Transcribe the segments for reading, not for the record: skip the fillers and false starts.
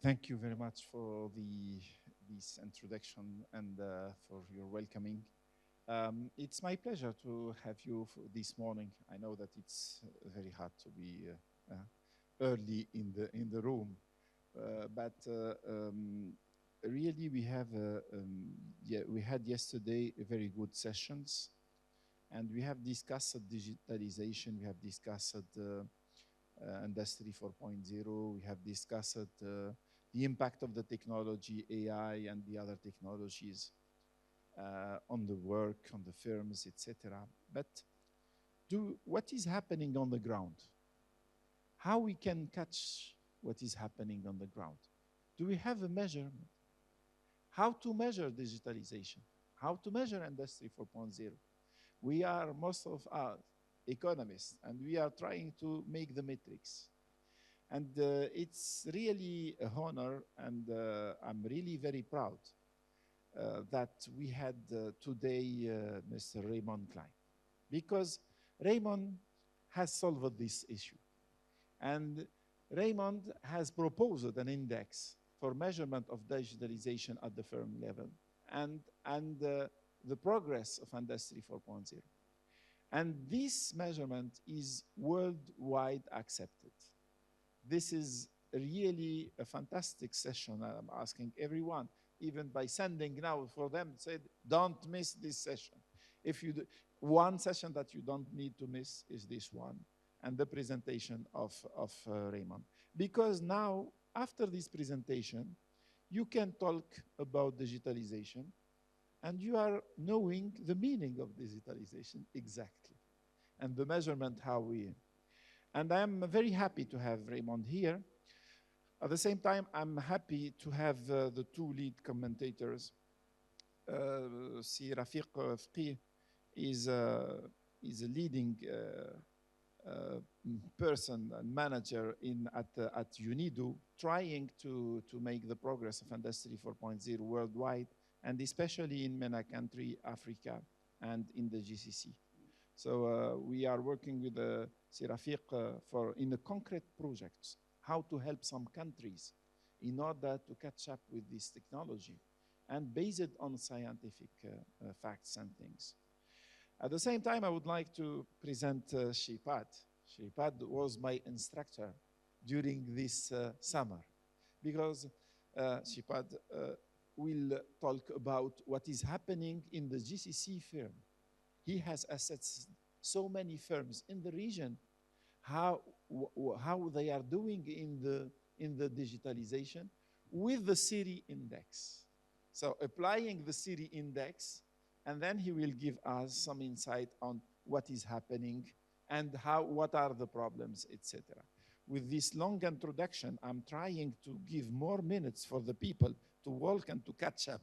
Thank you very much for this introduction and for your welcoming. It's my pleasure to have you this morning. I know that it's very hard to be early in the room, but really we had yesterday a very good sessions, and we have discussed digitalization. We have discussed Industry 4.0. We have discussed the impact of the technology, AI, and the other technologies on the work, on the firms, etc. But what is happening on the ground? How we can catch what is happening on the ground? Do we have a measurement? How to measure digitalization? How to measure Industry 4.0? We are, most of us, economists, and we are trying to make the metrics. And it's really a honor, and I'm really very proud that we had today Mr. Raymond Klein, because Raymond has solved this issue. And Raymond has proposed an index for measurement of digitalization at the firm level and the progress of Industry 4.0. And this measurement is worldwide accepted. This is really a fantastic session. I'm asking everyone, even by sending now for them, said, don't miss this session. If you do, one session that you don't need to miss is this one, and the presentation of Raymond. Because now, after this presentation, you can talk about digitalization, and you are knowing the meaning of digitalization exactly, and the measurement how we. And I'm very happy to have Raymond here. At the same time, I'm happy to have the two lead commentators. Si Rafiq Fqih is a leading person and manager at UNIDO, trying to make the progress of Industry 4.0 worldwide, and especially in MENA country, Africa, and in the GCC. So we are working with Rafiq in the concrete projects, how to help some countries in order to catch up with this technology, and based on scientific facts and things. At the same time, I would like to present Shipad. Shipad was my instructor during this summer, because Shipad will talk about what is happening in the GCC firm. He has assets, so many firms in the region, how they are doing in the digitalization with the Siri index. So applying the Siri index, and then he will give us some insight on what is happening and what are the problems, etc. With this long introduction, I'm trying to give more minutes for the people to walk and to catch up.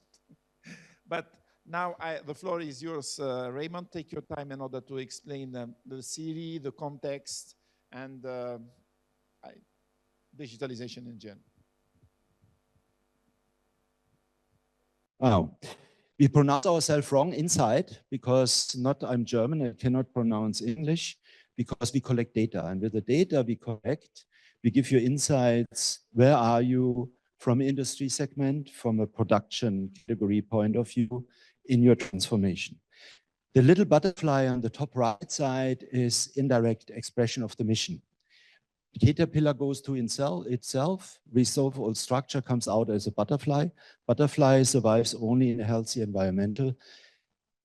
But now the floor is yours, Raymond. Take your time in order to explain the Siri, the context, and digitalization in general. Wow. We pronounce ourselves wrong inside because I'm German, I cannot pronounce English, because we collect data. And with the data we collect, we give you insights. Where are you from industry segment, from a production category point of view in your transformation? The little butterfly on the top right side is indirect expression of the mission. Caterpillar goes to itself, resolve all structure, comes out as a butterfly. Butterfly survives only in a healthy environmental.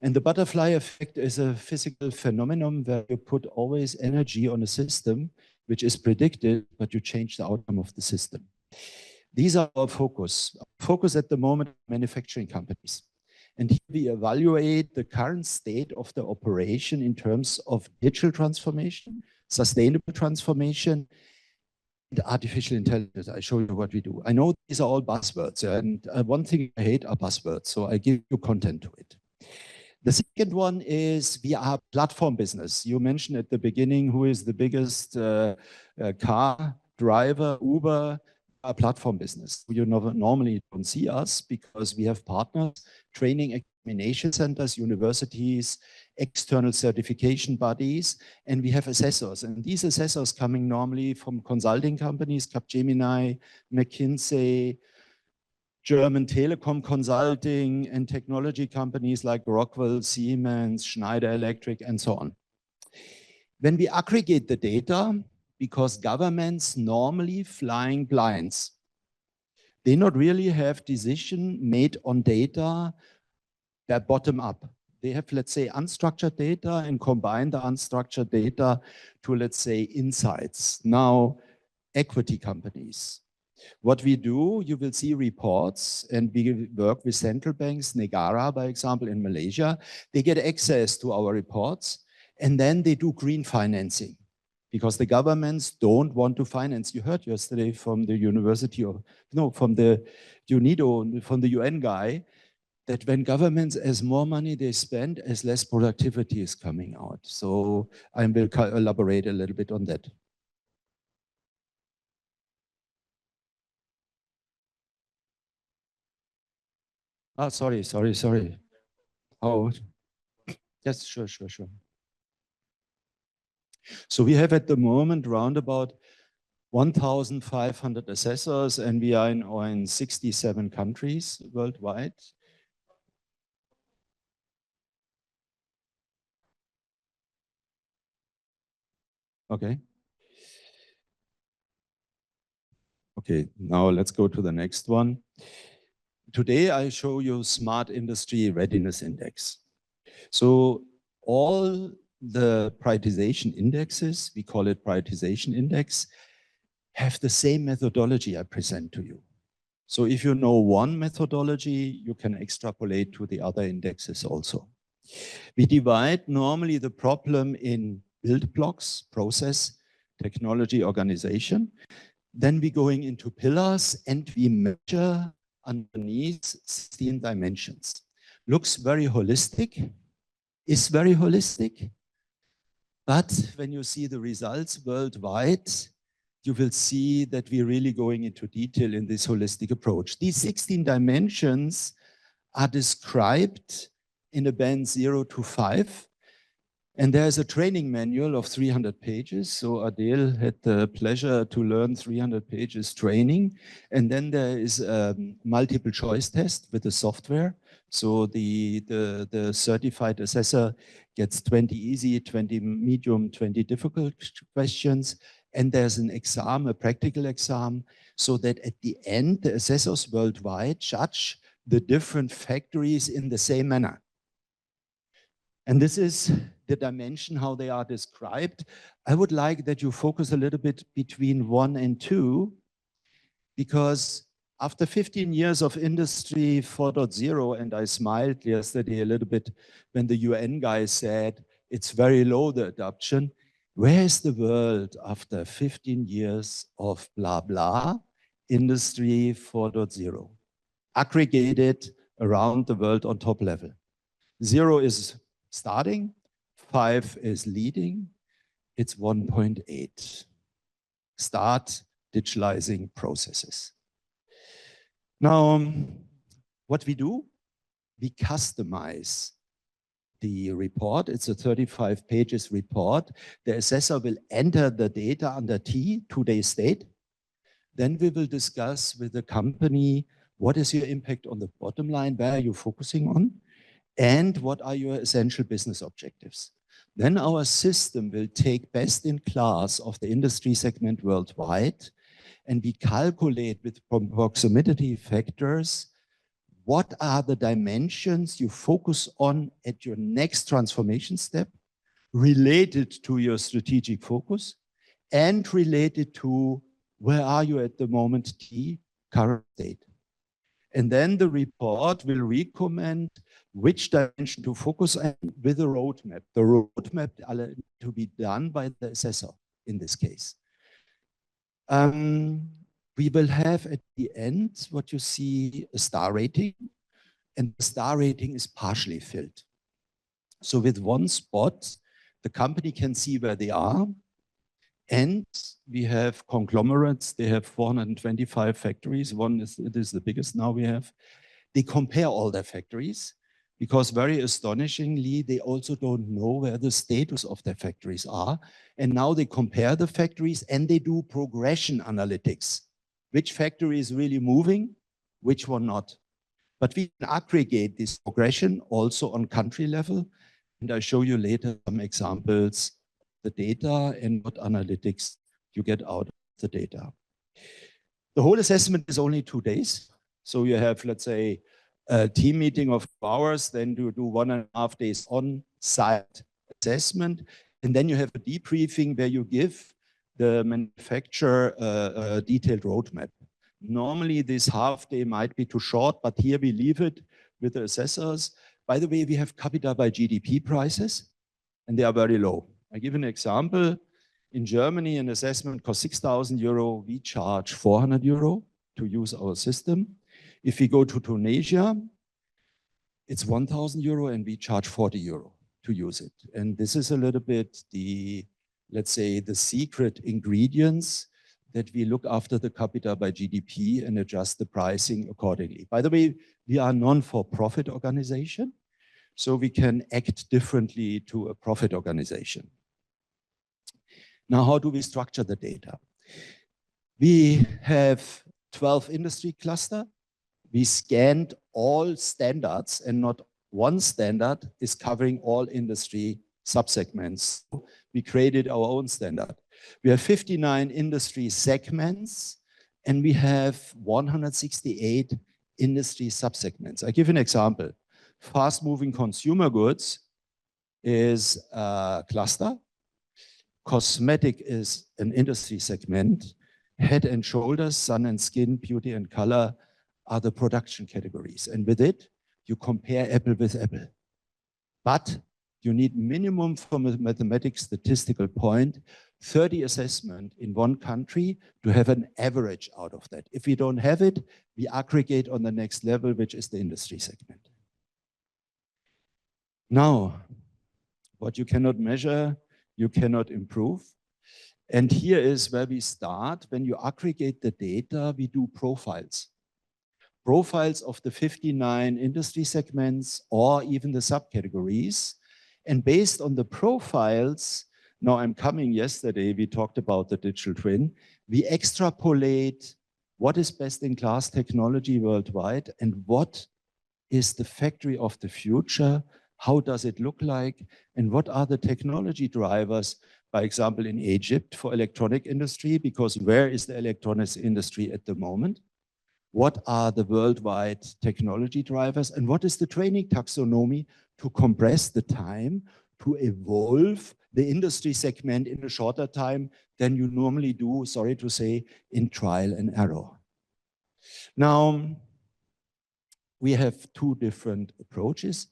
And the butterfly effect is a physical phenomenon where you put always energy on a system which is predicted, but you change the outcome of the system. These are our focus. Our focus at the moment, manufacturing companies. And here we evaluate the current state of the operation in terms of digital transformation, sustainable transformation, and artificial intelligence. I show you what we do. I know these are all buzzwords, and one thing I hate are buzzwords, so I give you content to it. The second one is we are a platform business. You mentioned at the beginning who is the biggest car driver, Uber, a platform business. You normally don't see us because we have partners, training examination centers, universities, external certification bodies, and we have assessors. And these assessors coming normally from consulting companies, Capgemini, McKinsey, German telecom consulting, and technology companies like Rockwell, Siemens, Schneider Electric, and so on. When we aggregate the data, because governments normally flying blinds, they not really have decision made on data that bottom up. They have, let's say, unstructured data and combine the unstructured data to, let's say, insights. Now, equity companies. What we do, you will see reports, and we work with central banks, Negara, by example, in Malaysia. They get access to our reports, and then they do green financing because the governments don't want to finance. You heard yesterday from the university, or no, from the UNIDO, from the UN guy, that when governments, as more money they spend, as less productivity is coming out. So I will elaborate a little bit on that. Ah, sorry. Oh, yes, sure. So we have at the moment around about 1,500 assessors, and we are in 67 countries worldwide. Okay. Okay, now let's go to the next one. Today I show you Smart Industry Readiness Index. So all the prioritization indexes, we call it prioritization index, have the same methodology I present to you. So if you know one methodology, you can extrapolate to the other indexes also. We divide normally the problem in build blocks, process, technology, organization. Then we're going into pillars and we measure underneath 16 dimensions. Looks very holistic, is very holistic, but when you see the results worldwide, you will see that we're really going into detail in this holistic approach. These 16 dimensions are described in a band 0 to 5. And there's a training manual of 300 pages. So Adele had the pleasure to learn 300 pages training. And then there is a multiple choice test with the software. So the certified assessor gets 20 easy, 20 medium, 20 difficult questions. And there's an exam, a practical exam, so that at the end, the assessors worldwide judge the different factories in the same manner. And this is the dimension, how they are described. I would like that you focus a little bit between 1 and 2, because after 15 years of Industry 4.0, and I smiled yesterday a little bit when the UN guy said, it's very low, the adoption. Where is the world after 15 years of blah, blah, Industry 4.0? Aggregated around the world on top level. 0 is starting, 5 is leading, it's 1.8. Start digitalizing processes. Now, what we do, we customize the report. It's a 35 pages report. The assessor will enter the data under T, today's state. Then we will discuss with the company, what is your impact on the bottom line? Where are you focusing on? And what are your essential business objectives? Then our system will take best in class of the industry segment worldwide, and we calculate with proximity factors what are the dimensions you focus on at your next transformation step related to your strategic focus and related to where are you at the moment T, current state. And then the report will recommend which dimension to focus on with a roadmap. The roadmap to be done by the assessor in this case. We will have at the end what you see, a star rating, and the star rating is partially filled. So with one spot, the company can see where they are. And we have conglomerates, they have 425 factories. It is the biggest now we have. They compare all their factories. because very astonishingly, they also don't know where the status of their factories are. And now they compare the factories and they do progression analytics. Which factory is really moving, which one not. But we can aggregate this progression also on country level. And I'll show you later some examples, the data and what analytics you get out of the data. The whole assessment is only 2 days. So you have, let's say, a team meeting of 2 hours, then you do 1.5 days on-site assessment. And then you have a debriefing where you give the manufacturer a detailed roadmap. Normally, this half day might be too short, but here we leave it with the assessors. By the way, we have capita by GDP prices, and they are very low. I give an example. In Germany, an assessment costs 6,000 euro. We charge 400 euro to use our system. If we go to Tunisia, it's 1,000 euro and we charge 40 euro to use it. And this is a little bit the, let's say, the secret ingredients that we look after the capita by GDP and adjust the pricing accordingly. By the way, we are a non-for-profit organization, so we can act differently to a profit organization. Now, how do we structure the data? We have 12 industry clusters. We scanned all standards, and not one standard is covering all industry subsegments. We created our own standard. We have 59 industry segments, and we have 168 industry subsegments. I give an example. Fast-moving consumer goods is a cluster. Cosmetic is an industry segment. Head and shoulders, sun and skin, beauty and color are the production categories. And with it, you compare apple with apple. But you need minimum from a mathematics statistical point, 30 assessment in one country to have an average out of that. If we don't have it, we aggregate on the next level, which is the industry segment. Now, what you cannot measure, you cannot improve. And here is where we start. When you aggregate the data, we do profiles. Profiles of the 59 industry segments or even the subcategories. And based on the profiles, now I'm coming yesterday, we talked about the digital twin. We extrapolate what is best in class technology worldwide and what is the factory of the future. How does it look like? And what are the technology drivers, by example, in Egypt for electronic industry? Because where is the electronics industry at the moment? What are the worldwide technology drivers? And what is the training taxonomy to compress the time to evolve the industry segment in a shorter time than you normally do, sorry to say, in trial and error? Now, we have 2 different approaches.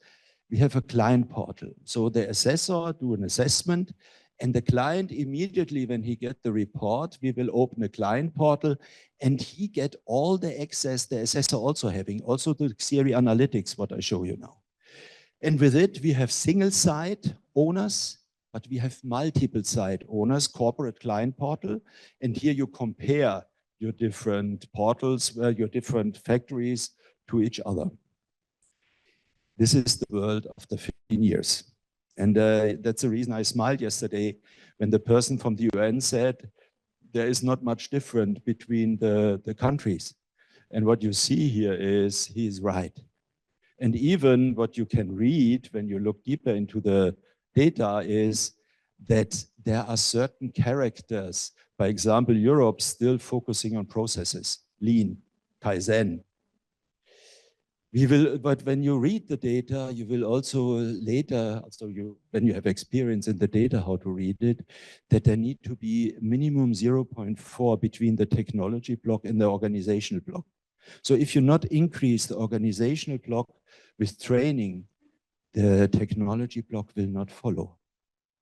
We have a client portal. So the assessor do an assessment, and the client immediately, when he get the report, we will open a client portal, and he get all the access the assessor also having, also the theory analytics, what I show you now. And with it, we have single site owners, but we have multiple site owners, corporate client portal. And here you compare your different portals, your different factories to each other. This is the world of the 15 years. And that's the reason I smiled yesterday when the person from the UN said, there is not much different between the countries. And what you see here is he's right. And even what you can read when you look deeper into the data is that there are certain characters. By example, Europe still focusing on processes, lean, Kaizen. But when you read the data, you will also later, when you have experience in the data, how to read it, that there need to be minimum 0.4 between the technology block and the organizational block. So if you not increase the organizational block with training, the technology block will not follow.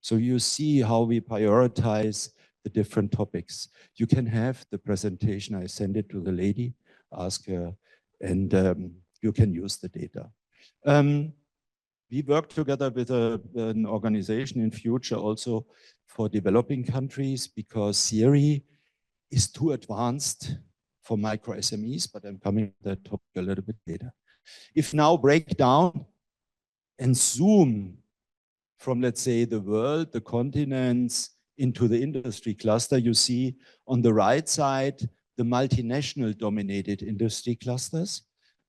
So you see how we prioritize the different topics. You can have the presentation. I send it to the lady, ask her, and you can use the data. We work together with an organization in future also for developing countries, because theory is too advanced for micro SMEs, but I'm coming to that topic a little bit later. If now break down and zoom from, let's say, the world, the continents, into the industry cluster, you see on the right side, the multinational dominated industry clusters,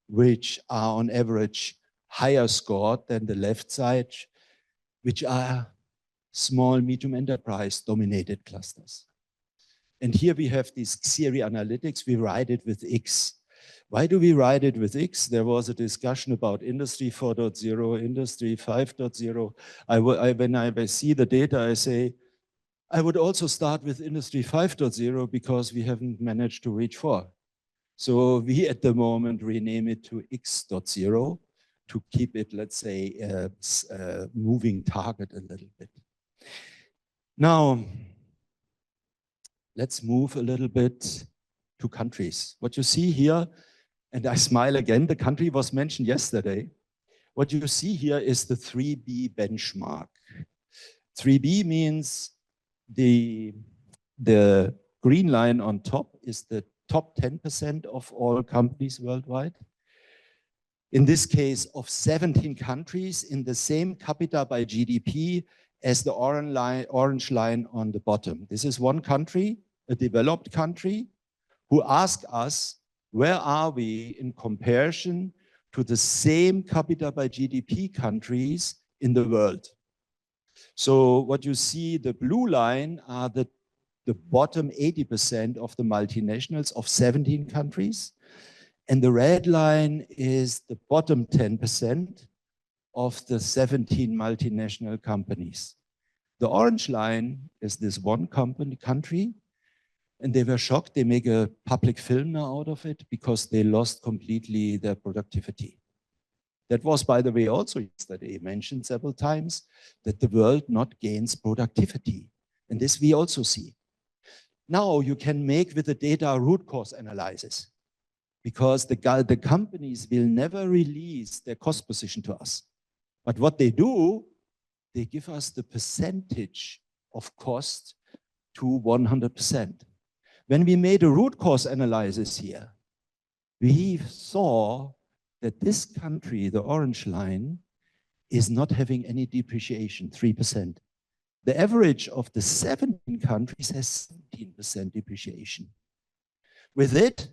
which are on average higher scored than the left side, which are small, medium enterprise dominated clusters. And here we have this Xeri analytics, we write it with X. Why do we write it with X? There was a discussion about Industry 4.0, Industry 5.0. When I see the data, I say, I would also start with Industry 5.0 because we haven't managed to reach 4. So we at the moment rename it to X.0 to keep it, let's say, a moving target a little bit. Now, let's move a little bit to countries. What you see here, and I smile again, the country was mentioned yesterday. What you see here is the 3B benchmark. 3B means the green line on top is the top 10% of all companies worldwide. In this case, of 17 countries in the same capita by GDP as the orange line on the bottom. This is one country, a developed country, who asked us, where are we in comparison to the same capita by GDP countries in the world? So what you see, the blue line are the bottom 80% of the multinationals of 17 countries. And the red line is the bottom 10% of the 17 multinational companies. The orange line is this one country, and they were shocked. They make a public film now out of it because they lost completely their productivity. That was, by the way, also yesterday mentioned several times, that the world not gains productivity. And this we also see. Now you can make with the data a root cause analysis, because the companies will never release their cost position to us. But what they do, they give us the percentage of cost to 100%. When we made a root cause analysis here, we saw that this country, the orange line, is not having any depreciation, 3%. The average of the 17 countries has 17% depreciation. With it,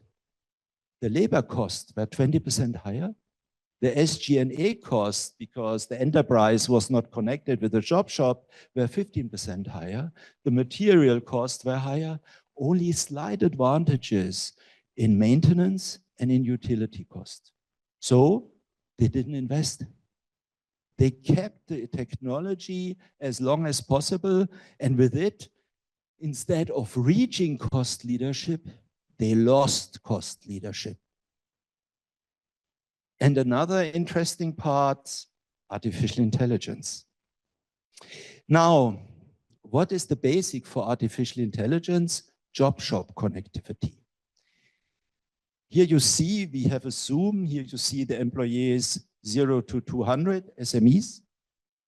the labor costs were 20% higher. The SG&A costs, because the enterprise was not connected with the job shop, were 15% higher. The material costs were higher. Only slight advantages in maintenance and in utility cost. So they didn't invest. They kept the technology as long as possible, and with it, instead of reaching cost leadership, they lost cost leadership. And another interesting part, artificial intelligence. Now, what is the basic for artificial intelligence? Job shop connectivity. Here you see, we have a zoom. Here you see the employees 0 to 200 SMEs.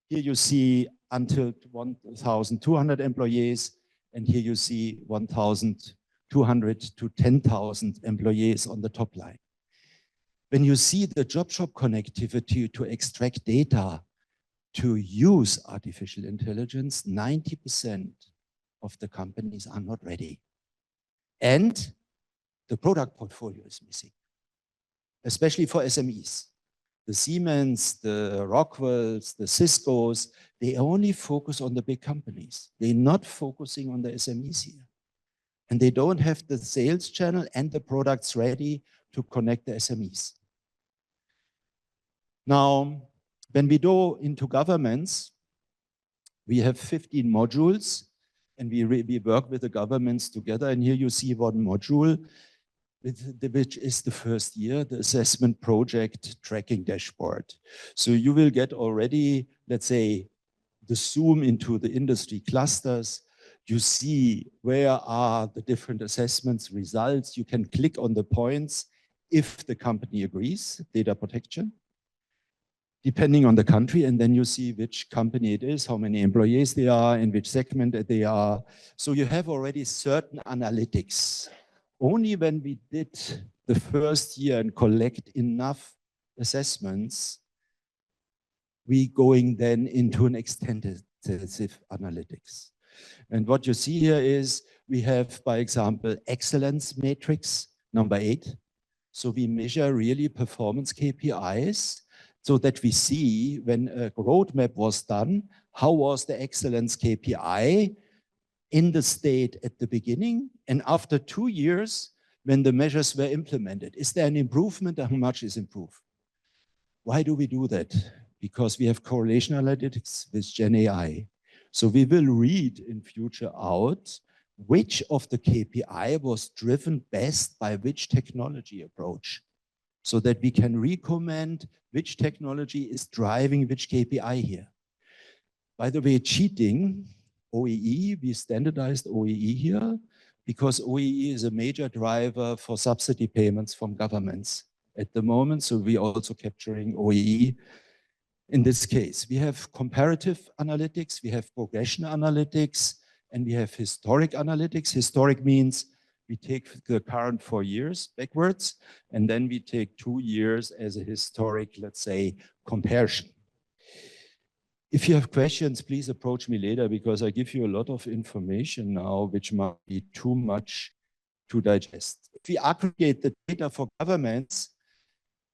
Here you see until 1,200 employees. And here you see 1,200 to 10,000 employees on the top line. When you see the job shop connectivity to extract data, to use artificial intelligence, 90% of the companies are not ready. And the product portfolio is missing, especially for SMEs. The Siemens, the Rockwells, the Ciscos, they only focus on the big companies. They're not focusing on the SMEs here. And they don't have the sales channel and the products ready to connect the SMEs. Now, when we go into governments, we have 15 modules, and we work with the governments together. And here you see one module, which is the first year, the assessment project tracking dashboard. So you will get already, let's say, the zoom into the industry clusters. You see where are the different assessments results. You can click on the points if the company agrees, data protection, depending on the country, and then you see which company it is, how many employees they are, in which segment they are. So you have already certain analytics. Only when we did the first year and collect enough assessments, we going then into an extensive analytics. And what you see here is we have, by example, excellence matrix number 8. So we measure really performance KPIs so that we see when a roadmap was done, how was the excellence KPI in the state at the beginning, and after 2 years when the measures were implemented. Is there an improvement and how much is improved? Why do we do that? Because we have correlation analytics with Gen AI. So we will read in future out which of the KPI was driven best by which technology approach, so that we can recommend which technology is driving which KPI here. By the way, cheating, OEE, we standardized OEE here because OEE is a major driver for subsidy payments from governments at the moment. So we are also capturing OEE. In this case, we have comparative analytics, we have progression analytics, and we have historic analytics. Historic means we take the current 4 years backwards, and then we take 2 years as a historic, let's say, comparison. If you have questions, please approach me later because I give you a lot of information now, which might be too much to digest. If we aggregate the data for governments,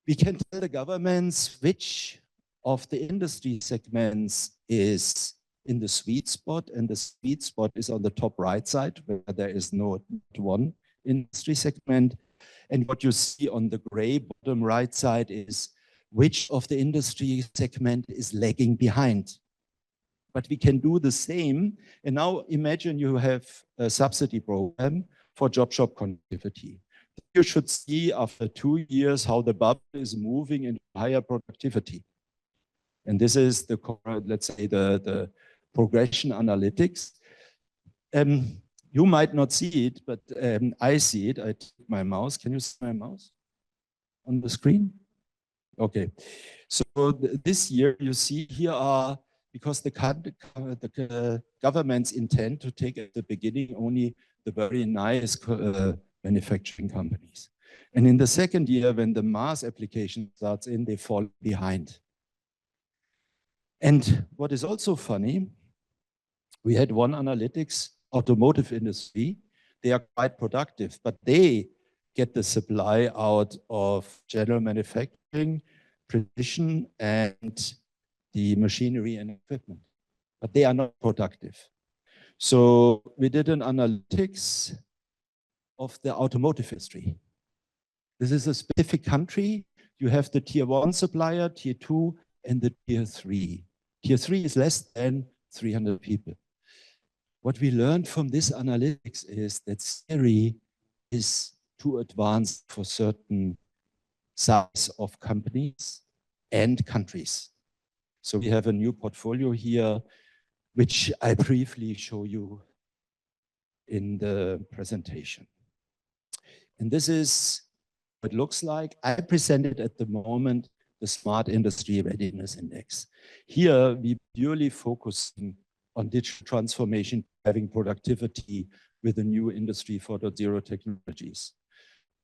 we can tell the governments which of the industry segments is in the sweet spot, and the sweet spot is on the top right side where there is no one industry segment. And what you see on the gray bottom right side is which of the industry segment is lagging behind. But we can do the same. And now imagine you have a subsidy program for job shop connectivity. You should see after 2 years how the bubble is moving into higher productivity. And this is the, let's say, the progression analytics. You might not see it, but I see it. I take my mouse. Can you see my mouse on the screen? Okay. So this year you see here are, because the governments intend to take at the beginning only the very nice manufacturing companies. And in the second year, when the mass application starts in, they fall behind. And what is also funny, we had one analytics, automotive industry. They are quite productive, but they get the supply out of general manufacturing, precision, and the machinery and equipment, but they are not productive. So we did an analytics of the automotive industry. This is a specific country. You have the tier 1 supplier, tier 2, and the tier 3. Tier 3 is less than 300 people. What we learned from this analytics is that theory is too advanced for certain size of companies and countries. So we have a new portfolio here, which I briefly show you in the presentation. And this is what it looks like. I presented at the moment the Smart Industry Readiness Index. Here, we purely focusing on digital transformation, having productivity with the new Industry 4.0 technologies.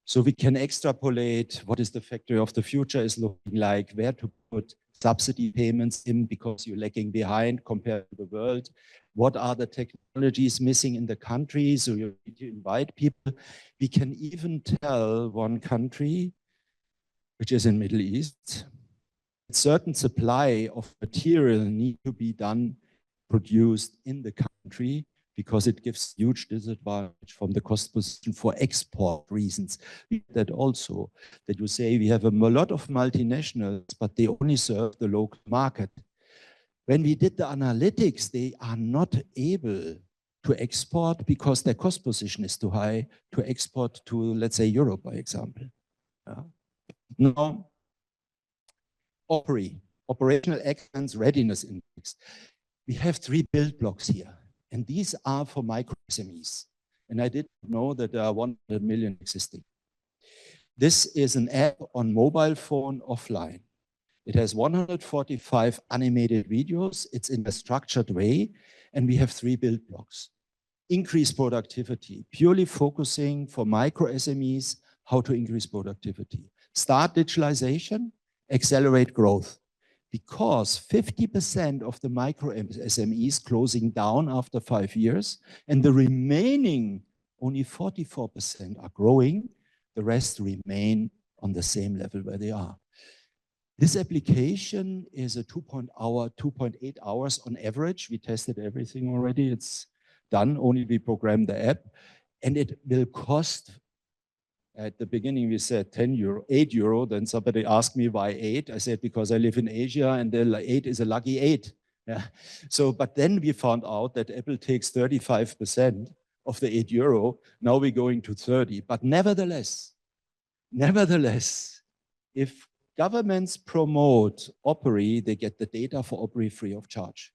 So we can extrapolate what is the factory of the future is looking like, where to put subsidy payments in because you're lagging behind compared to the world. What are the technologies missing in the country? So you need to invite people. We can even tell one country, which is in Middle East, a certain supply of material need to be done, produced in the country because it gives huge disadvantage from the cost position for export reasons. That also, that you say we have a lot of multinationals, but they only serve the local market. When we did the analytics, they are not able to export because their cost position is too high to export to, let's say, Europe, by example. Now, Operational Excellence Readiness Index. We have 3 build blocks here. And these are for micro SMEs. And I didn't know that there are 100 million existing. This is an app on mobile phone offline. It has 145 animated videos. It's in a structured way. And we have 3 build blocks. Increase productivity, purely focusing for micro SMEs, how to increase productivity. Start digitalization, accelerate growth. because 50% of the micro SMEs closing down after 5 years, and the remaining only 44% are growing, the rest remain on the same level where they are. This application is a 2.8 hours on average. We tested everything already. It's done, only we programmed the app. And it will cost, at the beginning we said 10 euro, 8 euro. Then somebody asked me why 8. I said, because I live in Asia and the 8 is a lucky 8. Yeah. So, but then we found out that Apple takes 35% of the 8 euro. Now we're going to 30. But nevertheless, if governments promote Opera, they get the data for Opera free of charge.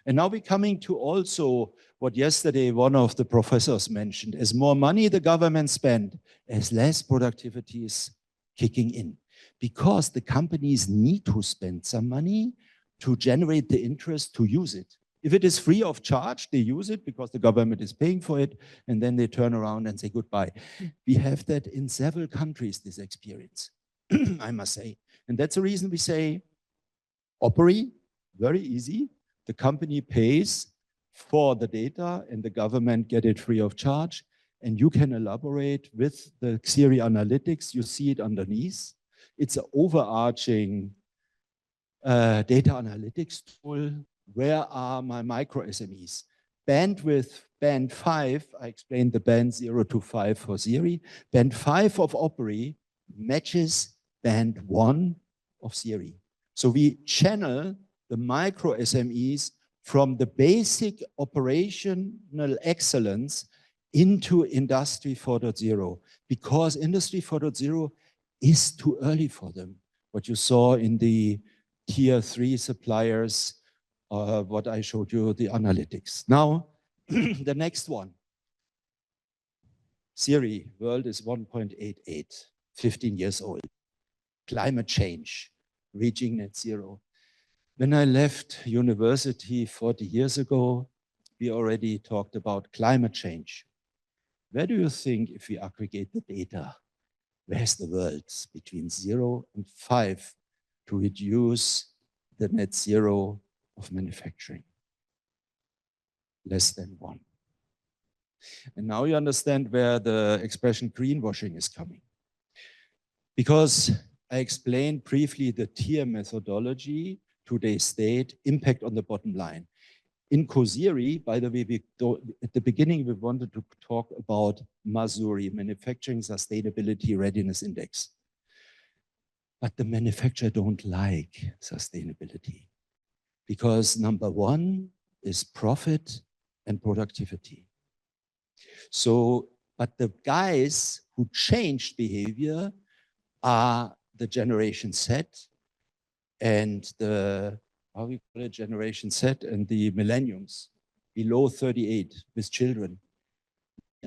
And now we're coming to also what yesterday one of the professors mentioned. As more money the government spend, as less productivity is kicking in. Because the companies need to spend some money to generate the interest to use it. If it is free of charge, they use it because the government is paying for it, and then they turn around and say goodbye. We have that in several countries, this experience, I must say. And that's the reason we say, Opera, very easy. The company pays for the data and the government get it free of charge. And you can elaborate with the Xeri analytics. You see it underneath. It's an overarching data analytics tool. Where are my micro SMEs? Bandwidth, band 5, I explained the band 0 to 5 for Xeri. Band 5 of Opera matches band 1 of Xeri. So we channel the micro SMEs from the basic operational excellence into Industry 4.0, because Industry 4.0 is too early for them. What you saw in the tier 3 suppliers, what I showed you, the analytics. Now, the next one. Xeri, world is 1.88, 15 years old. Climate change, reaching net zero. When I left university 40 years ago, we already talked about climate change. Where do you think, if we aggregate the data, where's the world between 0 and 5 to reduce the net zero of manufacturing? Less than 1. And now you understand where the expression greenwashing is coming. Because I explained briefly the tier methodology, today's state, impact on the bottom line. In Xeri, by the way, at the beginning, we wanted to talk about MASURI, Manufacturing Sustainability Readiness Index. But the manufacturer don't like sustainability because number 1 is profit and productivity. So, but the guys who changed behavior are the Generation Z and the, how we call it, Generation Z and the millenniums below 38 with children.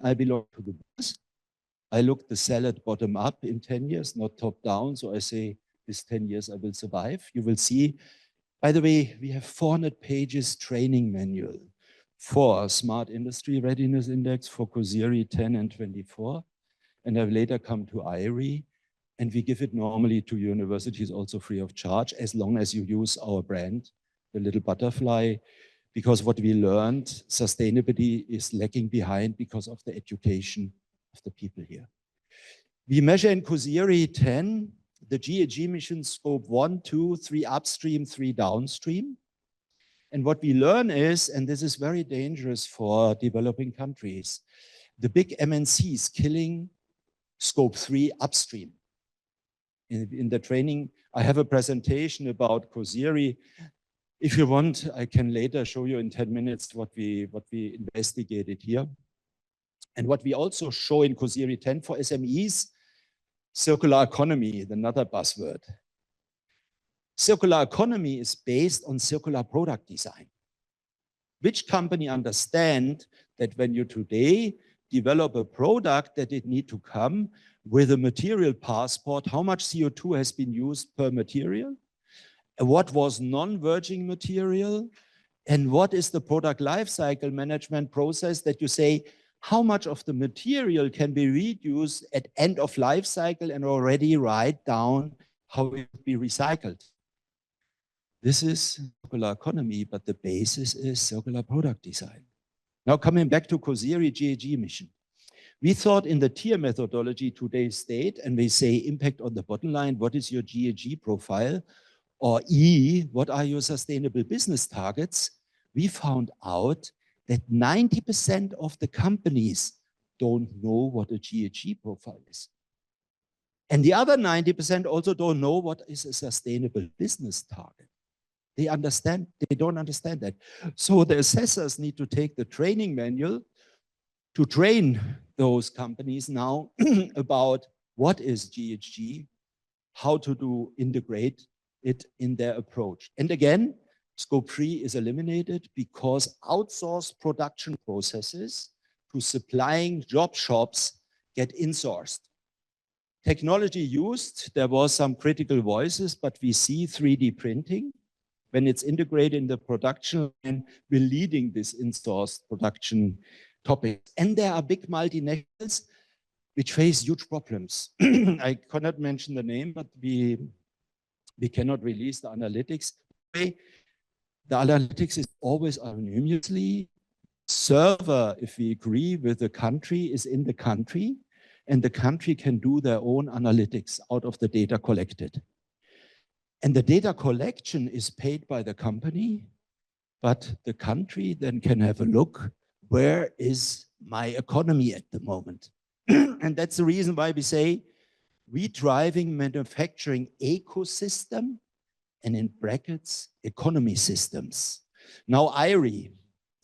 I belong to the boys. I look the salad bottom up in 10 years, not top down. So I say, this 10 years I will survive. You will see. By the way, we have 400 pages training manual for Smart Industry Readiness Index for Xeri 10 and 24. And I've later come to IRI. And we give it normally to universities also free of charge, as long as you use our brand, the little butterfly, because what we learned, sustainability is lagging behind because of the education of the people here. We measure in Xeri 10, the GHG emission scope 1, 2, 3 upstream, 3 downstream. And what we learn is, and this is very dangerous for developing countries, the big MNCs killing scope 3 upstream. In the training, I have a presentation about Xeri. If you want, I can later show you in 10 minutes what we investigated here. And what we also show in Xeri 10 for SMEs, circular economy, another buzzword. Circular economy is based on circular product design. Which company understand that when you today develop a product that it need to come with a material passport, how much CO2 has been used per material, what was non-virgin material, and what is the product lifecycle management process that you say, how much of the material can be reused at end of life cycle and already write down how it will be recycled. This is circular economy, but the basis is circular product design. Now coming back to COSIRI GAG mission. We thought in the tier methodology today's state, and we say impact on the bottom line, what is your GAG profile? Or E, what are your sustainable business targets? We found out that 90% of the companies don't know what a GAG profile is. And the other 90% also don't know what is a sustainable business target. They don't understand that. So the assessors need to take the training manual to train those companies now about what is GHG, how to integrate it in their approach. And again, scope 3 is eliminated because outsourced production processes to supplying job shops get insourced. Technology used, there was some critical voices, but we see 3D printing. When it's integrated in the production line, we're leading this insourced production topic. And there are big multinationals which face huge problems. I cannot mention the name, but we cannot release the analytics. The analytics is always anonymously. Server, if we agree with the country, is in the country, and the country can do their own analytics out of the data collected. And the data collection is paid by the company, but the country then can have a look, where is my economy at the moment? And that's the reason why we say we driving manufacturing ecosystem, and in brackets, economy systems. Now, IRI,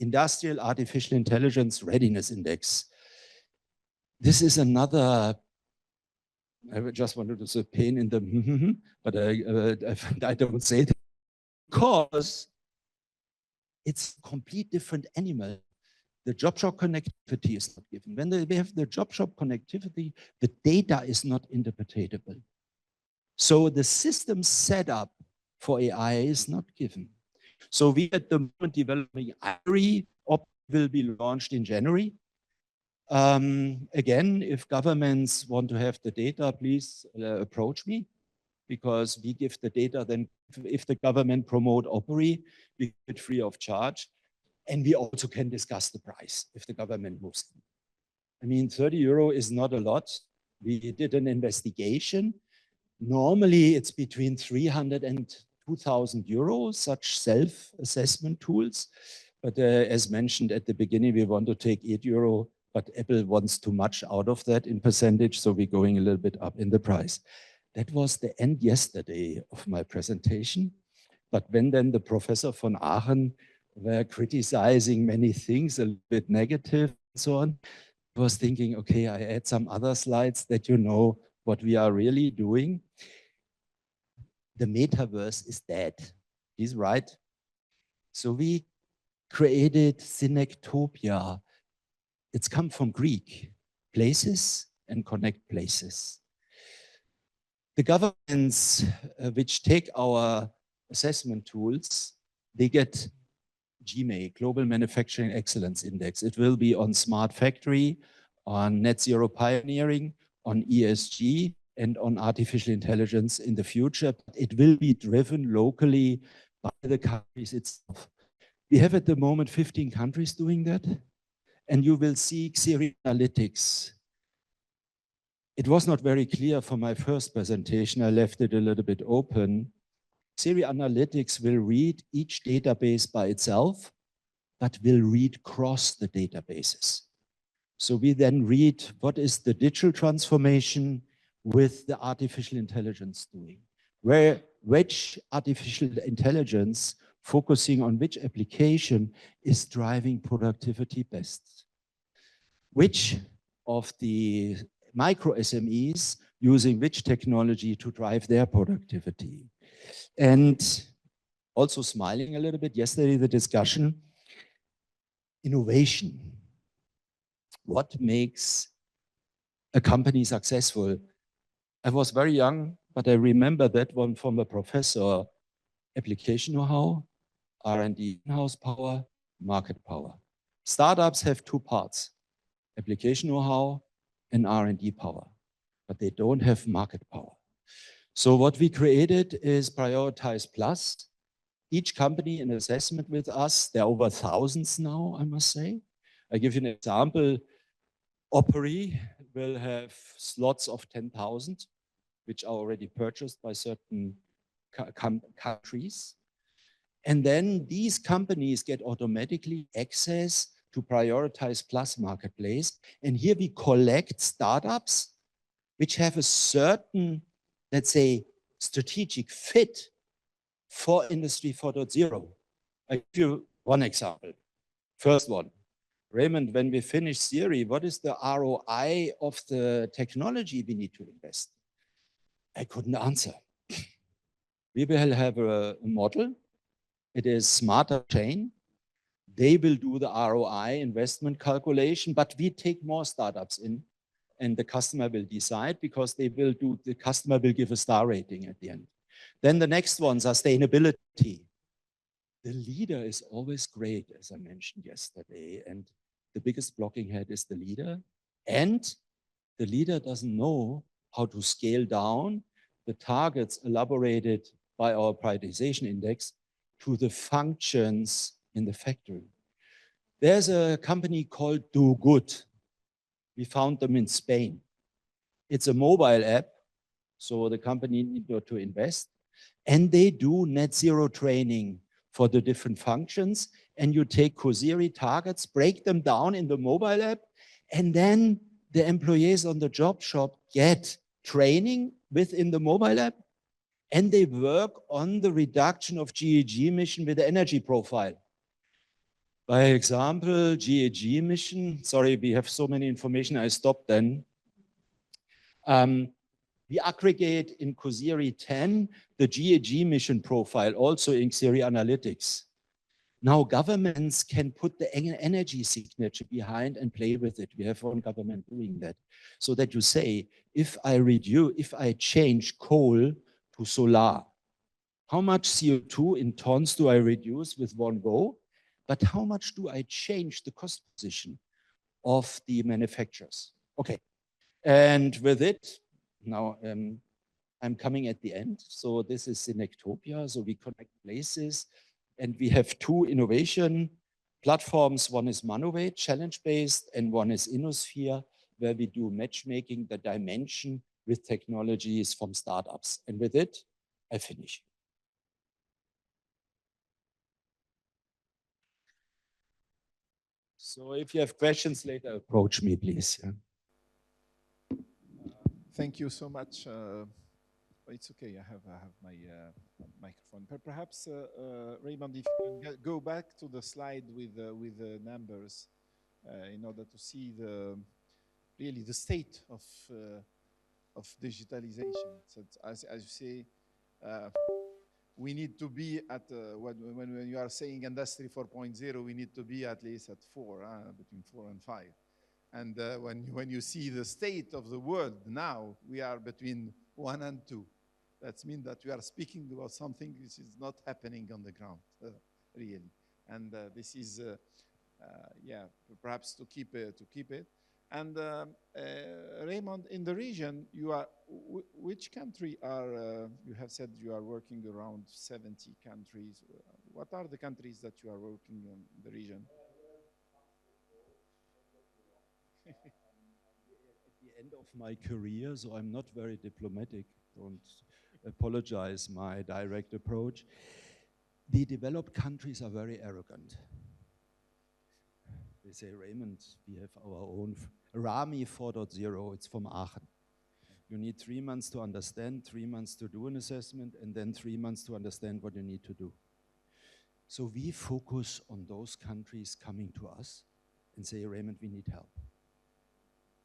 Industrial Artificial Intelligence Readiness Index. This is another, I just wanted to say pain in the, but I don't say that because it's a complete different animal. The job shop connectivity is not given. When we have the job shop connectivity, the data is not interpretable. So the system setup for AI is not given. So we at the moment developing IRI will be launched in January. Again, if governments want to have the data, please approach me, because we give the data. Then if the government promote OPERI, we give it free of charge. And we also can discuss the price if the government moves in. I mean, 30 euro is not a lot. We did an investigation. Normally, it's between 300 and 2,000 euros, such self-assessment tools. But as mentioned at the beginning, we want to take 8 euro, but Apple wants too much out of that in percentage, so we're going a little bit up in the price. That was the end yesterday of my presentation. But when then the professor von Aachen were criticizing many things, a little bit negative and so on, I was thinking, okay, I add some other slides that you know what we are really doing. The metaverse is dead. He's right. So we created Synectopia. It's come from Greek, places and connect places. The governments which take our assessment tools, they get GMA, Global Manufacturing Excellence Index. It will be on smart factory, on net zero pioneering, on ESG, and on artificial intelligence in the future. It will be driven locally by the countries itself. We have at the moment 15 countries doing that, and you will see XERI Analytics. It was not very clear for my first presentation. I left it a little bit open. XERI Analytics will read each database by itself, but will read cross the databases. So we then read what is the digital transformation with the artificial intelligence doing, which artificial intelligence focusing on which application is driving productivity best. Which of the micro SMEs using which technology to drive their productivity. And also smiling a little bit, yesterday the discussion, innovation. What makes a company successful? I was very young, but I remember that one from a professor, application know-how, R&D in-house power, market power. Startups have two parts, application know-how and R&D power, but they don't have market power. So what we created is Prioritize Plus. each company an assessment with us. There are over thousands now, I must say. I give you an example. Opry will have slots of 10,000, which are already purchased by certain countries. And then these companies get automatically access to prioritize plus marketplace. And here we collect startups which have a certain, let's say, strategic fit for Industry 4.0. I give you one example. First one, Raymond, when we finish Siri, what is the ROI of the technology we need to invest? I couldn't answer. We will have a model. It is smarter chain. They will do the ROI investment calculation, but we take more startups in and the customer will decide because the customer will give a star rating at the end. Then the next one, sustainability. The leader is always great, as I mentioned yesterday, and the biggest blocking head is the leader, and the leader doesn't know how to scale down the targets elaborated by our prioritization index to the functions in the factory. There's a company called Do Good. We found them in Spain. It's a mobile app, so the company needed to invest, and they do net zero training for the different functions, and you take COSIRI targets, break them down in the mobile app, and then the employees on the job shop get training within the mobile app, and they work on the reduction of GHG emission with the energy profile. By example, GHG emission, sorry, we have so many information, I stopped then. We aggregate in COSIRI 10 the GHG emission profile, also in Siri Analytics. Now governments can put the energy signature behind and play with it. We have one government doing that. So that you say, if I change coal to solar, how much CO2 in tons do I reduce with one go? But how much do I change the cost position of the manufacturers? Okay, and with it, now I'm coming at the end. So this is Synectopia. So we connect places and we have two innovation platforms. One is Manovate, challenge-based, and one is Innosphere, where we do matchmaking, the dimension with technologies from startups. And with it, I finish. So if you have questions later, approach me, please. Yeah. Thank you so much. It's okay. I have my microphone. Perhaps Raymond, if you can go back to the slide with the numbers in order to see really the state of digitalization. So as you say, we need to be at when you are saying industry 4.0, we need to be at least at 4, between 4 and 5. And when you see the state of the world now, we are between 1 and 2. That means that we are speaking about something which is not happening on the ground, really. And this is, yeah, perhaps to keep it. And Raymond, in the region, you are which country are you have said you are working around 70 countries. What are the countries that you are working in the region? At the end of my career, so I'm not very diplomatic. Don't apologize my direct approach. The developed countries are very arrogant. They say, Raymond, we have our own Rami 4.0, it's from Aachen. You need 3 months to understand, 3 months to do an assessment, and then 3 months to understand what you need to do. So we focus on those countries coming to us and say, Raymond, we need help.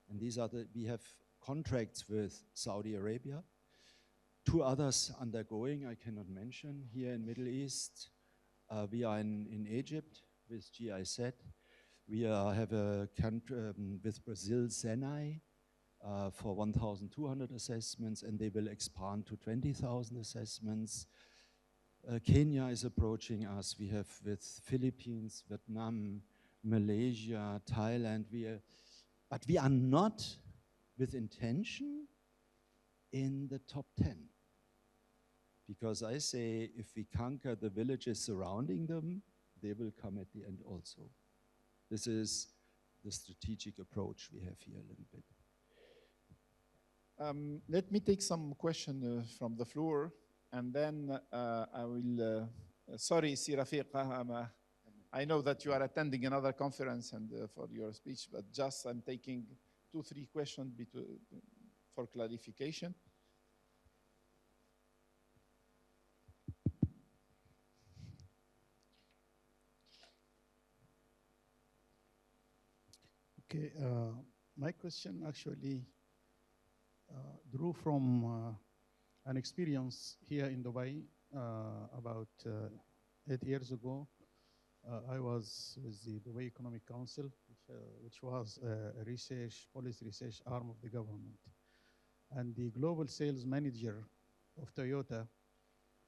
And these are we have contracts with Saudi Arabia, 2 others undergoing, I cannot mention, here in Middle East. We are in Egypt with GIZ. We have a country with Brazil, Senai, for 1,200 assessments, and they will expand to 20,000 assessments. Kenya is approaching us. We have with Philippines, Vietnam, Malaysia, Thailand. But we are not with intention in the top 10. Because I say if we conquer the villages surrounding them, they will come at the end also. This is the strategic approach we have here a little bit. Let me take some question from the floor, and then I will. Sorry, Si Rafiq, I know that you are attending another conference and for your speech, but just I'm taking 2-3 questions for clarification. Okay, my question actually drew from an experience here in Dubai about 8 years ago. I was with the Dubai Economic Council, which was a policy research arm of the government. And the global sales manager of Toyota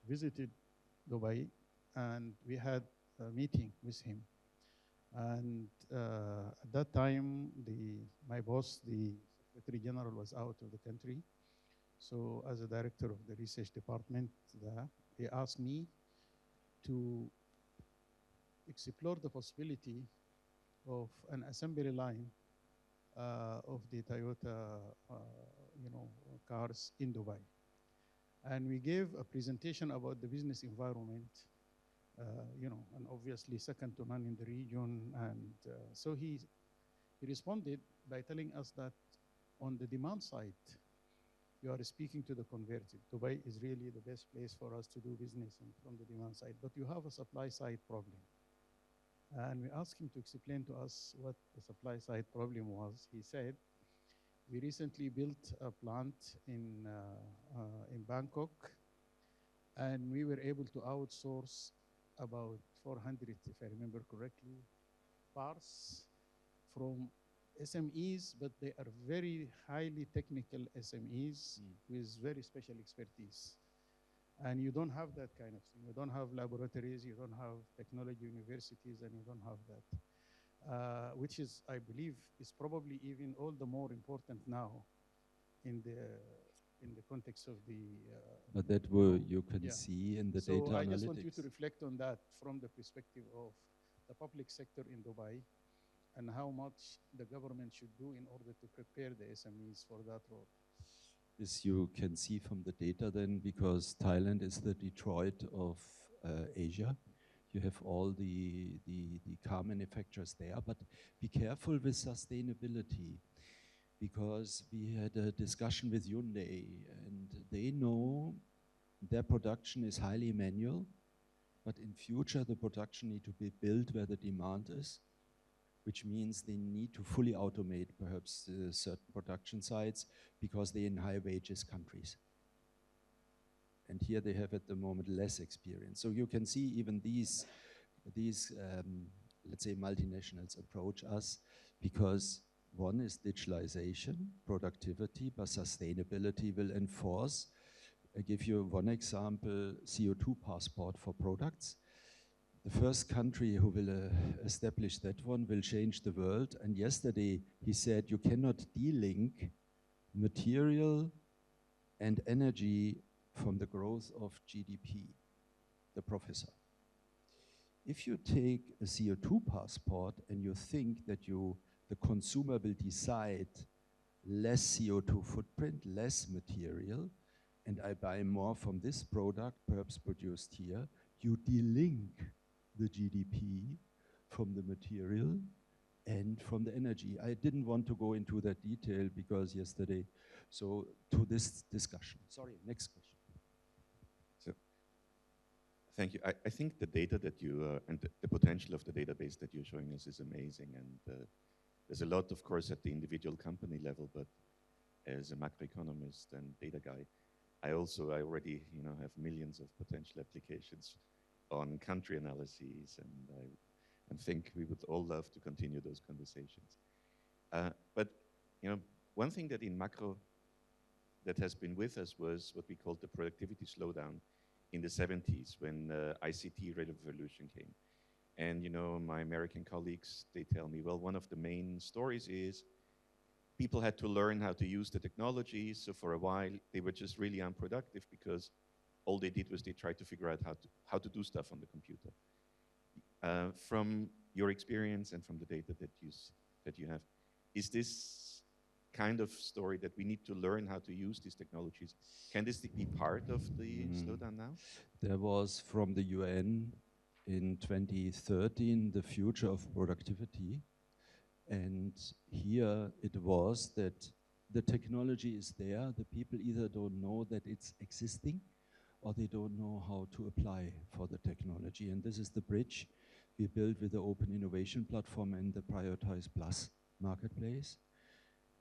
visited Dubai, and we had a meeting with him. And at that time, my boss, the Secretary General, was out of the country. So as a director of the research department there, he asked me to explore the possibility of an assembly line of the Toyota cars in Dubai. And we gave a presentation about the business environment, and obviously second to none in the region. And so he responded by telling us that on the demand side, you are speaking to the converted. Dubai is really the best place for us to do business from the demand side, but you have a supply side problem. And we asked him to explain to us what the supply side problem was. He said, we recently built a plant in Bangkok, and we were able to outsource about 400, if I remember correctly, parts from SMEs, but they are very highly technical SMEs with very special expertise. And you don't have that kind of thing. You don't have laboratories, you don't have technology universities, and you don't have that, which is, I believe, is probably even all the more important now in the context of the... but that you can see in the data analytics. So I just want you to reflect on that from the perspective of the public sector in Dubai and how much the government should do in order to prepare the SMEs for that role. This you can see from the data then, because Thailand is the Detroit of Asia. You have all the car manufacturers there, but be careful with sustainability, because we had a discussion with Hyundai, and they know their production is highly manual, but in future the production need to be built where the demand is, which means they need to fully automate perhaps certain production sites because they're in high wages countries. And here they have at the moment less experience. So you can see even these let's say multinationals approach us because one is digitalization, productivity, but sustainability will enforce. I give you one example, CO2 passport for products. The first country who will establish that one will change the world. And yesterday he said you cannot de-link material and energy from the growth of GDP, the professor. If you take a CO2 passport and you think that the consumer will decide less CO2 footprint, less material, and I buy more from this product, perhaps produced here, you de-link the GDP from the material and from the energy. I didn't want to go into that detail because yesterday, so to this discussion. Sorry, next question. So, thank you. I think the data that you, and the potential of the database that you're showing us is amazing. And there's a lot, of course, at the individual company level, but as a macroeconomist and data guy, I already have millions of potential applications on country analyses, and think we would all love to continue those conversations. But one thing that in macro that has been with us was what we called the productivity slowdown in the 70s when ICT revolution came. And my American colleagues, they tell me, well, one of the main stories is people had to learn how to use the technology. So for a while, they were just really unproductive because all they did was they tried to figure out how to do stuff on the computer. From your experience and from the data that you have, is this kind of story that we need to learn how to use these technologies? Can this be part of the slowdown now? There was from the UN in 2013 the future of productivity, and here it was that the technology is there, the people either don't know that it's existing or they don't know how to apply for the technology, and this is the bridge we built with the Open Innovation Platform and the Prioritize Plus marketplace.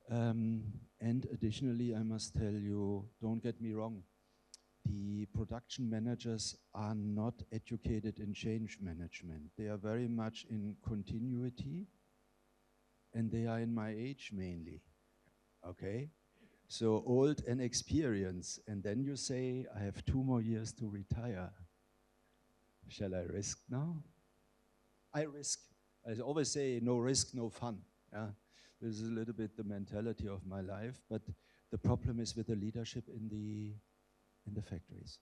And additionally, I must tell you, don't get me wrong, the production managers are not educated in change management. They are very much in continuity, and they are in my age mainly, okay? So old and experienced, and then you say, I have 2 more years to retire. Shall I risk now? I risk. I always say, no risk, no fun. Yeah? This is a little bit the mentality of my life, but the problem is with the leadership in the factories.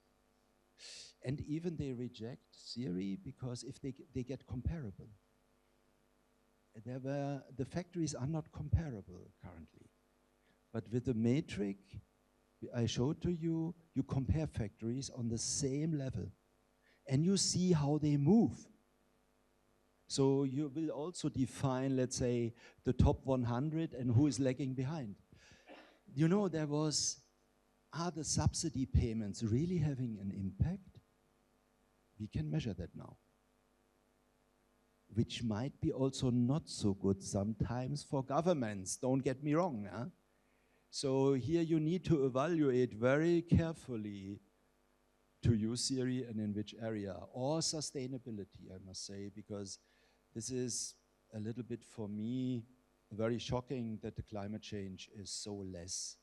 And even they reject theory because if they get comparable. The factories are not comparable currently. But with the matrix I showed to you, you compare factories on the same level and you see how they move. So you will also define, let's say, the top 100 and who is lagging behind. You know, are the subsidy payments really having an impact? We can measure that now, which might be also not so good sometimes for governments, don't get me wrong. Huh? So here you need to evaluate very carefully to use theory and in which area, or sustainability, I must say, because this is a little bit for me very shocking that the climate change is so less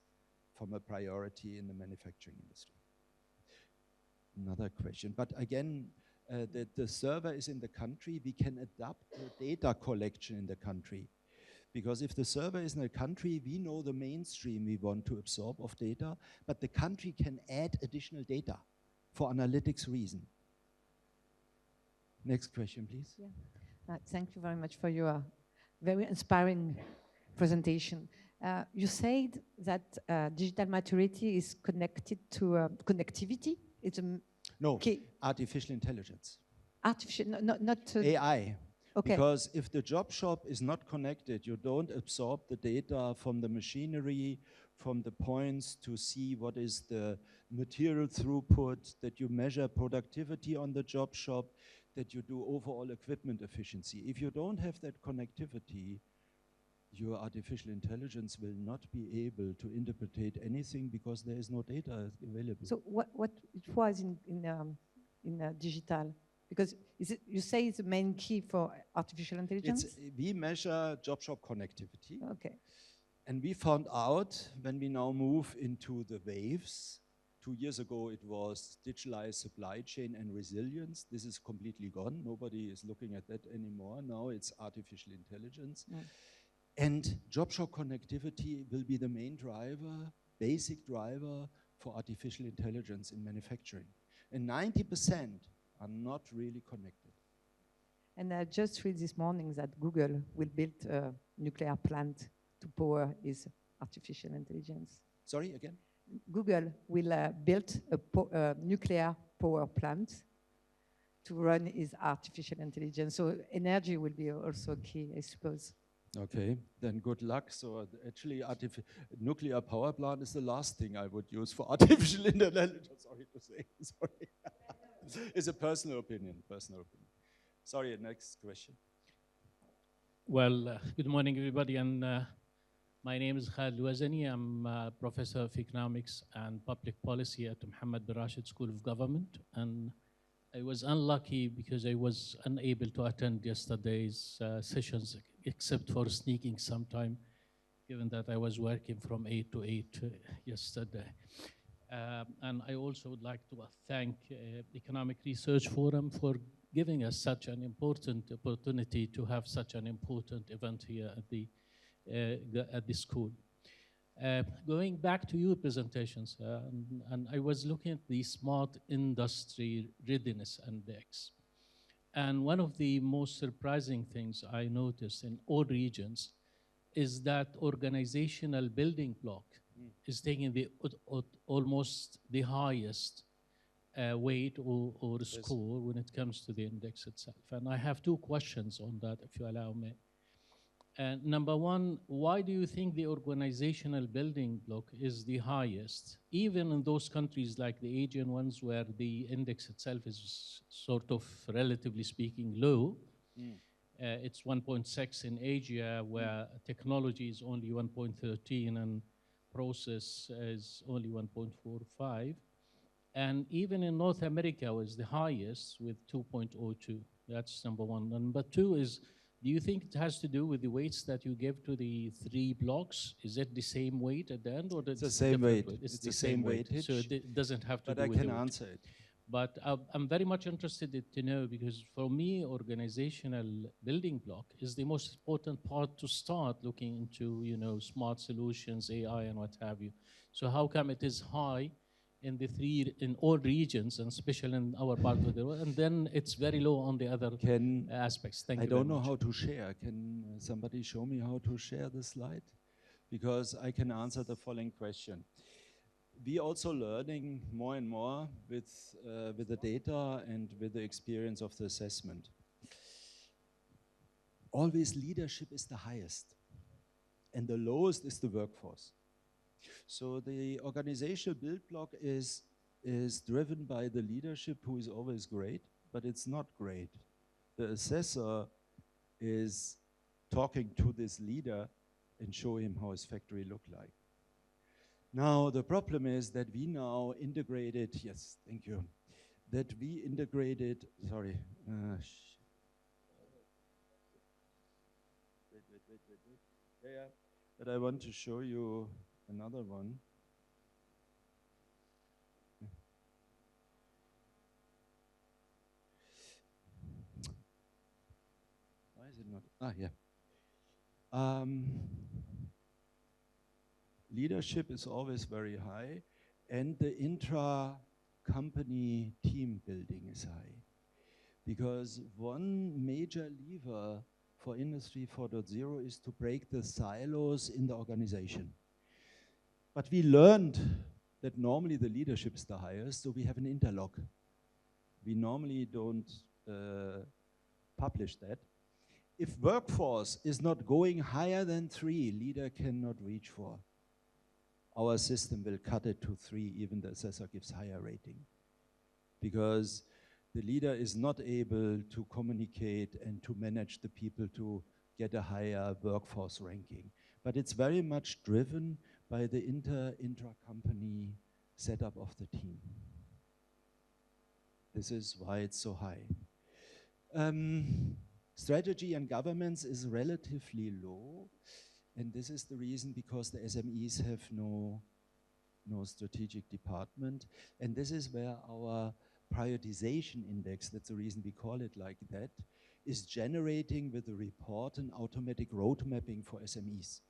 from a priority in the manufacturing industry. Another question, but again, the server is in the country, we can adapt the data collection in the country. Because if the server is in a country, we know the mainstream we want to absorb of data, but the country can add additional data for analytics reason. Next question, please. Yeah. Thank you very much for your very inspiring presentation. You said that digital maturity is connected to connectivity. It's no, artificial intelligence. Artificial, not AI. Okay. Because if the job shop is not connected, you don't absorb the data from the machinery, from the points to see what is the material throughput, that you measure productivity on the job shop, that you do overall equipment efficiency. If you don't have that connectivity, your artificial intelligence will not be able to interpret anything because there is no data available. So what it was in digital? Because you say it's the main key for artificial intelligence? We measure job shop connectivity. Okay. And we found out when we now move into the waves, 2 years ago it was digitalized supply chain and resilience. This is completely gone. Nobody is looking at that anymore. Now it's artificial intelligence. Mm. And job shop connectivity will be the main driver, basic driver for artificial intelligence in manufacturing. And 90% are not really connected. And I just read this morning that Google will build a nuclear plant to power its artificial intelligence. Sorry, again? Google will build a nuclear power plant to run its artificial intelligence. So energy will be also key, I suppose. Okay, then good luck. So actually, nuclear power plant is the last thing I would use for artificial intelligence. Sorry to say, sorry. It's a personal opinion, Sorry, next question. Well, good morning, everybody. And my name is Khalid Wazani. I'm a professor of economics and public policy at Mohammed bin Rashid School of Government. And I was unlucky because I was unable to attend yesterday's sessions, except for sneaking sometime, given that I was working from 8 to 8 yesterday. And I also would like to thank Economic Research Forum for giving us such an important opportunity to have such an important event here at the school. Going back to your presentations, and I was looking at the Smart Industry Readiness Index. And one of the most surprising things I noticed in all regions is that organizational building block is taking the almost the highest weight or score when it comes to the index itself. And I have two questions on that, if you allow me. Number one, why do you think the organizational building block is the highest, even in those countries like the Asian ones where the index itself is sort of, relatively speaking, low? It's 1.6 in Asia, where technology is only 1.13 and process is only 1.45. And even in North America was the highest with 2.02. That's number one. Number two is, do you think it has to do with the weights that you give to the three blocks? Is it the same weight at the end, or it's the same weight? It's the same weightage. So it doesn't have to do with the weight. But I can answer it. But I'm very much interested to know, because for me, organizational building block is the most important part to start looking into, smart solutions, AI, and what have you. So how come it is high in all regions, and especially in our part of the world, and then it's very low on the other aspects? Thank you. I don't know how to share. Can somebody show me how to share the slide? Because I can answer the following question. We also learning more and more with the data and with the experience of the assessment. Always leadership is the highest, and the lowest is the workforce. So the organizational build block is driven by the leadership, who is always great, but it's not great. The assessor is talking to this leader and show him how his factory look like. Now, the problem is that we now integrated, yes, thank you, that we integrated, sorry, wait. Yeah, but I want to show you another one. Why is it not? Ah, yeah. Leadership is always very high, and the intra-company team building is high. Because one major lever for Industry 4.0 is to break the silos in the organization. But we learned that normally the leadership is the highest, so we have an interlock. We normally don't publish that. If workforce is not going higher than 3, leader cannot reach 4. Our system will cut it to 3, even the assessor gives higher rating. Because the leader is not able to communicate and to manage the people to get a higher workforce ranking. But it's very much driven by the intra-company setup of the team. This is why it's so high. Strategy and governance is relatively low. And this is the reason, because the SMEs have no strategic department. And this is where our prioritization index, that's the reason we call it like that, is generating with the report an automatic road mapping for SMEs.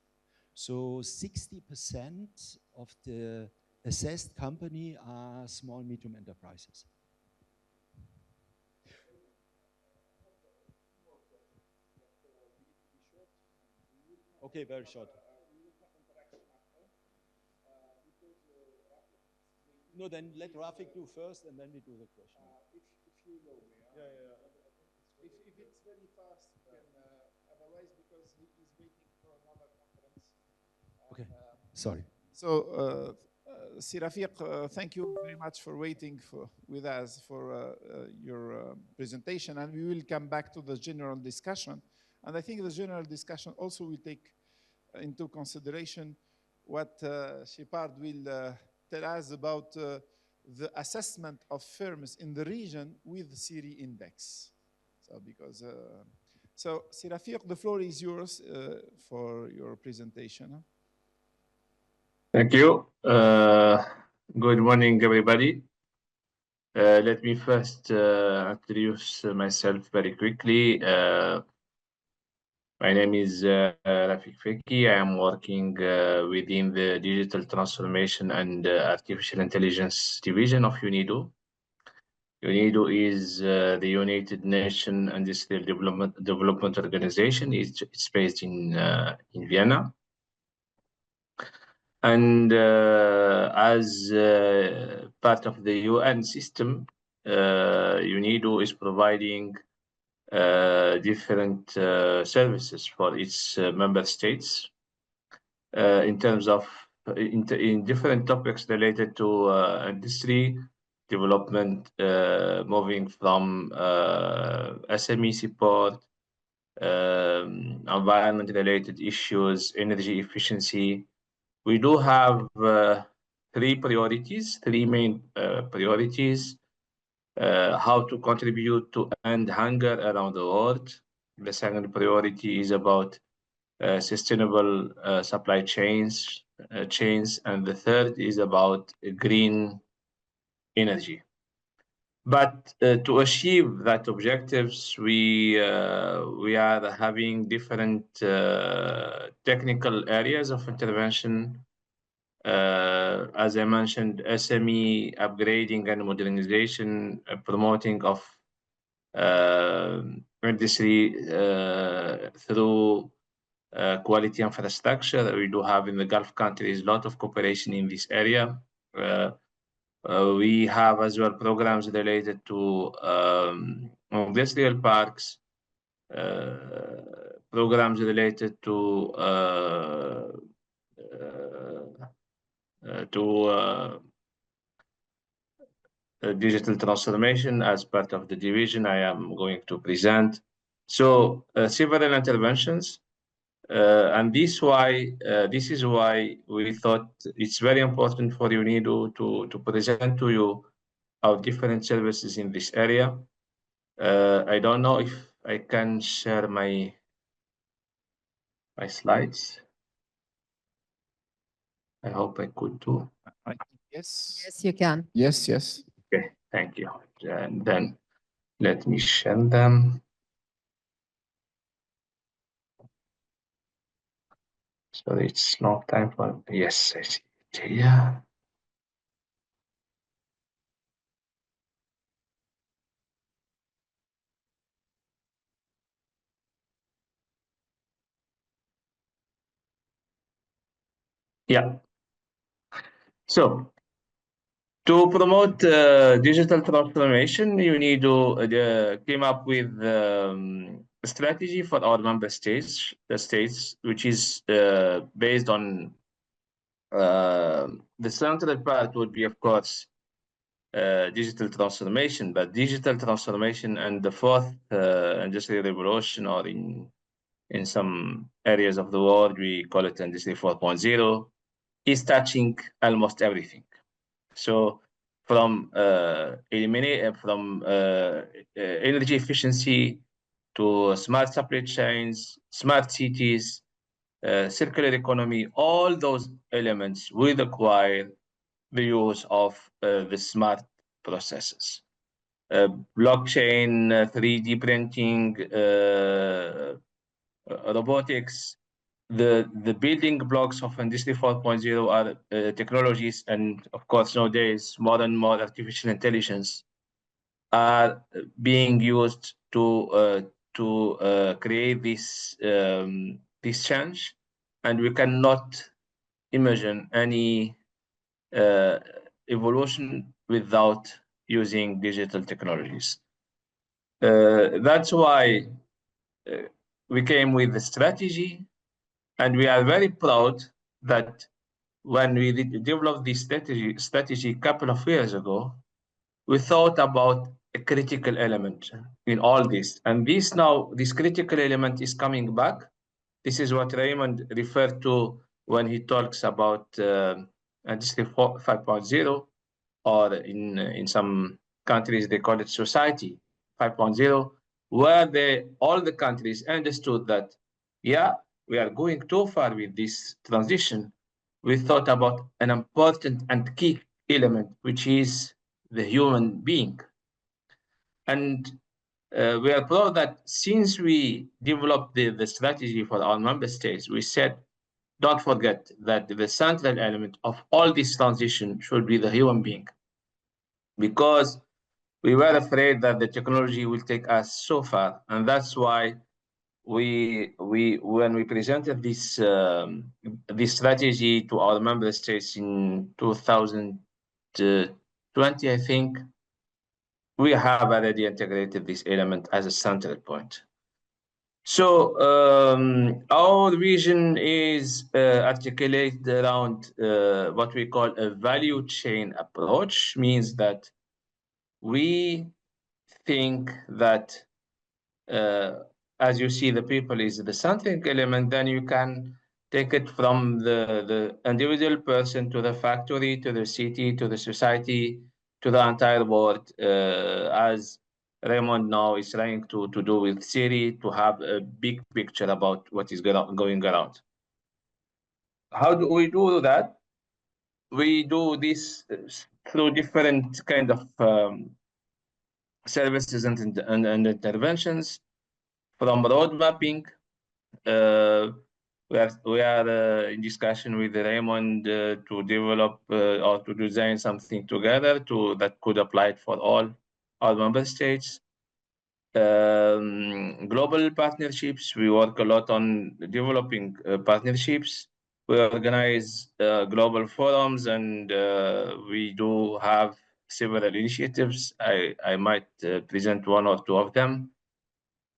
So 60% of the assessed company are small, medium enterprises. Okay, very short. No, then let Rafik do first, and then we do the question. If you allow me. Yeah. If it's very fast, you can, otherwise, because he is waiting for another conference. Okay, sorry. So, Sirafiq, thank you very much for waiting with us for your presentation, and we will come back to the general discussion. And I think the general discussion also will take into consideration what Shepard will tell us about the assessment of firms in the region with the CIRI index. So, because so Sirafiq, the floor is yours for your presentation. Thank you. Good morning, everybody. Let me first introduce myself very quickly. My name is Rafik Feki. I am working within the Digital Transformation and Artificial Intelligence Division of UNIDO. UNIDO is the United Nations Industrial Development Organization. It's based in Vienna. And as part of the UN system, UNIDO is providing different services for its member states in terms of in different topics related to industry development, moving from SME support, environment-related issues, energy efficiency. We do have three main priorities. How to contribute to end hunger around the world. The second priority is about sustainable supply chains, and the third is about green energy. But to achieve that objectives, we are having different technical areas of intervention. As I mentioned, SME upgrading and modernization, promoting of industry through quality infrastructure. We do have in the Gulf countries a lot of cooperation in this area. We have as well programs related to industrial parks, programs related to digital transformation as part of the division I am going to present. So several interventions, and this is why we thought it's very important for UNIDO to present to you our different services in this area. I don't know if I can share my slides. I hope I could do. Yes. Yes, you can. Yes, yes. Okay, thank you. And then let me share them. So it's long time for, yes, I see it here. Yeah. So to promote digital transformation, you need to came up with a strategy for our member states, which is based on the central part would be, of course, digital transformation, but digital transformation and the fourth industrial revolution, or in some areas of the world, we call it Industry 4.0, is touching almost everything. So from energy efficiency to smart supply chains, smart cities, circular economy, all those elements will require the use of the smart processes. Blockchain, 3D printing, robotics, the building blocks of Industry 4.0 are technologies, and of course nowadays more and more artificial intelligence are being used to create this change, and we cannot imagine any evolution without using digital technologies. That's why we came with the strategy, and we are very proud that when we developed this strategy a couple of years ago, we thought about a critical element in all this. And this critical element is coming back. This is what Raymond referred to when he talks about Industry 5.0, or in some countries they call it Society 5.0, where all the countries understood that, yeah, we are going too far with this transition. We thought about an important and key element, which is the human being. And we are proud that since we developed the strategy for our member states, we said, don't forget that the central element of all this transition should be the human being, because we were afraid that the technology will take us so far, and that's why when we presented this strategy to our member states in 2020, I think, we have already integrated this element as a central point. So our vision is articulated around what we call a value chain approach, means that we think that as you see, the people is the centric element, then you can take it from the individual person to the factory, to the city, to the society, to the entire world, as Raymond now is trying to do with Siri, to have a big picture about what is going around. How do we do that? We do this through different kind of services and interventions, from road mapping. We are in discussion with Raymond to develop or to design something together that could apply for all our member states. Global partnerships, we work a lot on developing partnerships. We organize global forums, and we do have several initiatives. I might present one or two of them.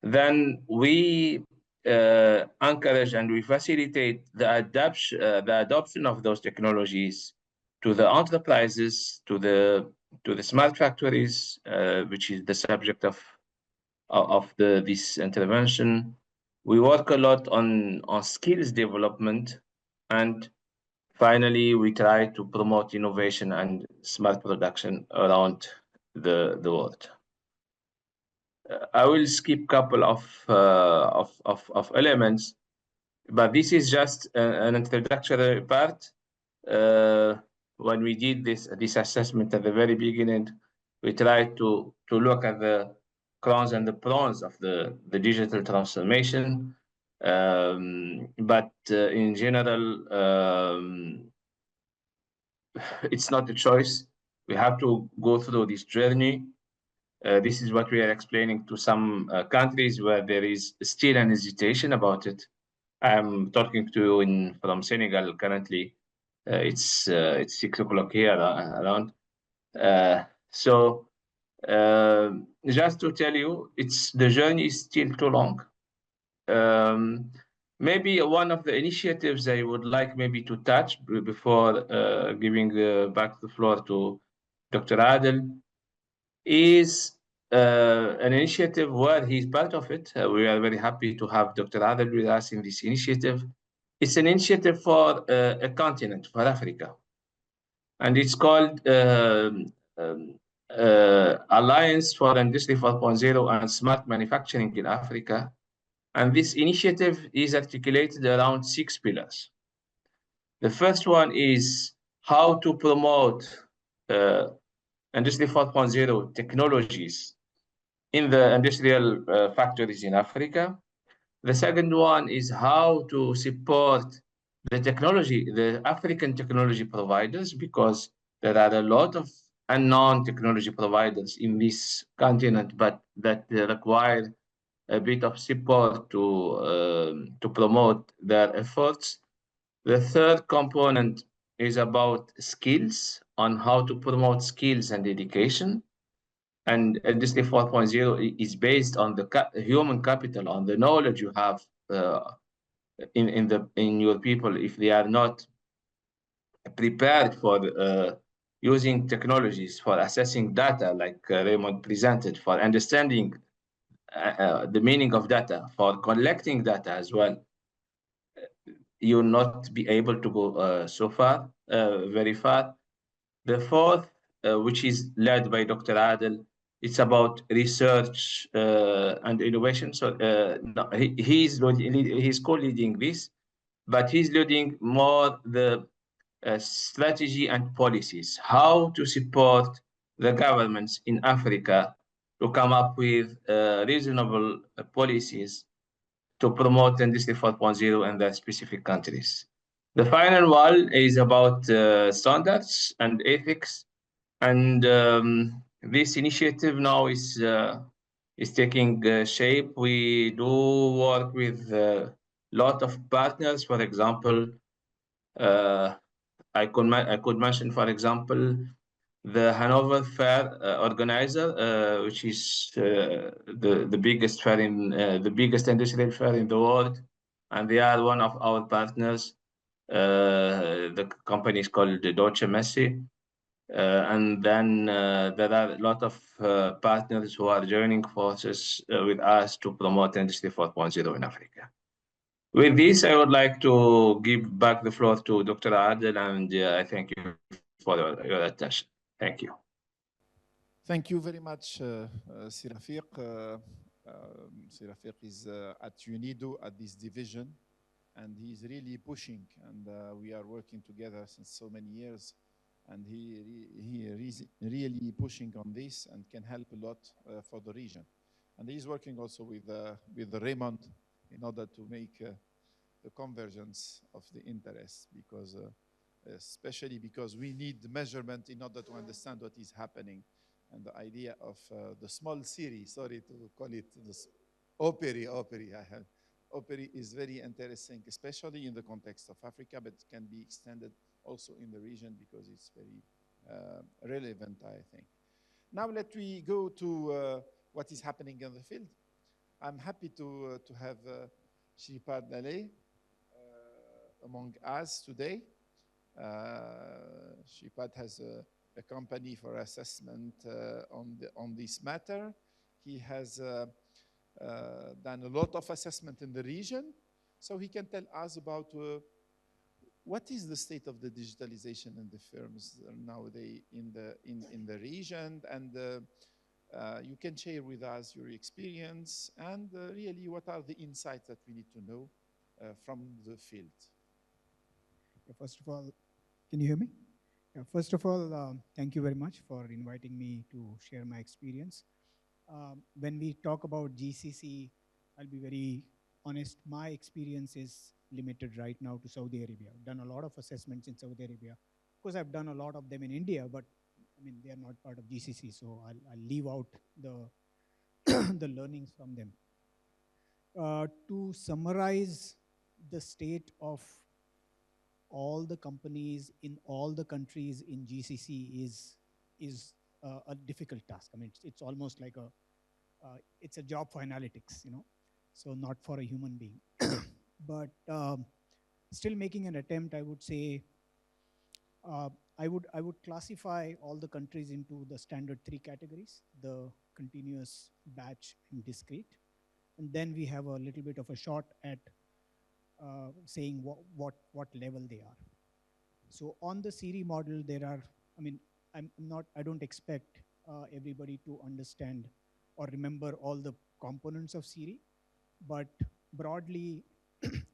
Then we encourage and we facilitate the adoption of those technologies to the enterprises, to the smart factories, which is the subject of this intervention. We work a lot on skills development, and finally, we try to promote innovation and smart production around the world. I will skip a couple of elements, but this is just an introductory part. When we did this assessment at the very beginning, we tried to look at the cons and the pros of the digital transformation. But in general, it's not a choice. We have to go through this journey. This is what we are explaining to some countries where there is still an hesitation about it. I'm talking to you from Senegal currently. It's 6 o'clock here around. So just to tell you, the journey is still too long. Maybe one of the initiatives I would like maybe to touch before giving back the floor to Dr. Adel is an initiative where he's part of it. We are very happy to have Dr. Adel with us in this initiative. It's an initiative for a continent, for Africa. And it's called Alliance for Industry 4.0 and Smart Manufacturing in Africa. And this initiative is articulated around 6 pillars. The first one is how to promote Industry 4.0 technologies in the industrial factories in Africa. The second one is how to support the African technology providers, because there are a lot of unknown technology providers in this continent, but that require a bit of support to promote their efforts. The third component is about skills, on how to promote skills and education. And Industry 4.0 is based on the human capital, on the knowledge you have in your people. If they are not prepared for using technologies, for assessing data, like Raymond presented, for understanding the meaning of data, for collecting data as well, you will not be able to go very far. The fourth, which is led by Dr. Adel, it's about research and innovation. So he's co-leading this, but he's leading more the strategy and policies, how to support the governments in Africa to come up with reasonable policies to promote Industry 4.0 in their specific countries. The final one is about standards and ethics, and this initiative now is taking shape. We do work with a lot of partners. For example, uh, I could mention, for example, the Hanover Fair organizer, which is the biggest fair in the biggest industrial fair in the world, and they are one of our partners. The company is called Deutsche Messe. And then there are a lot of partners who are joining forces with us to promote Industry 4.0 in Africa. With this, I would like to give back the floor to Dr. Adel, and I thank you for your attention. Thank you. Thank you very much, Sir Rafiq. Sir Rafiq is at UNIDO at this division, and he's really pushing, and we are working together since so many years, and he is really pushing on this and can help a lot for the region. And he's working also with Raymond in order to make the convergence of the interests, because especially because we need measurement in order to understand what is happening. And the idea of the small series, sorry to call it this operi, operi is very interesting, especially in the context of Africa, but it can be extended also in the region because it's very relevant, I think. Now let me go to what is happening in the field. I'm happy to have Shripad Lale among us today. Shripad has a company for assessment on this matter. He has done a lot of assessment in the region, so he can tell us about what is the state of the digitalization in the firms nowadays in the region, and you can share with us your experience and really what are the insights that we need to know from the field. First of all, can you hear me? Yeah, first of all, thank you very much for inviting me to share my experience. When we talk about GCC, I'll be very honest, my experience is limited right now to Saudi Arabia. I've done a lot of assessments in Saudi Arabia. Of course, I've done a lot of them in India, but I mean, they are not part of GCC, so I'll leave out the, the learnings from them. To summarize the state of all the companies in all the countries in GCC is a difficult task. I mean, it's almost like it's a job for analytics, you know, so not for a human being. But still making an attempt, I would say, I would classify all the countries into the standard 3 categories: the continuous, batch, and discrete. And then we have a little bit of a shot at saying what level they are. So on the Siri model, there are, I mean, I don't expect everybody to understand or remember all the components of Siri, but broadly,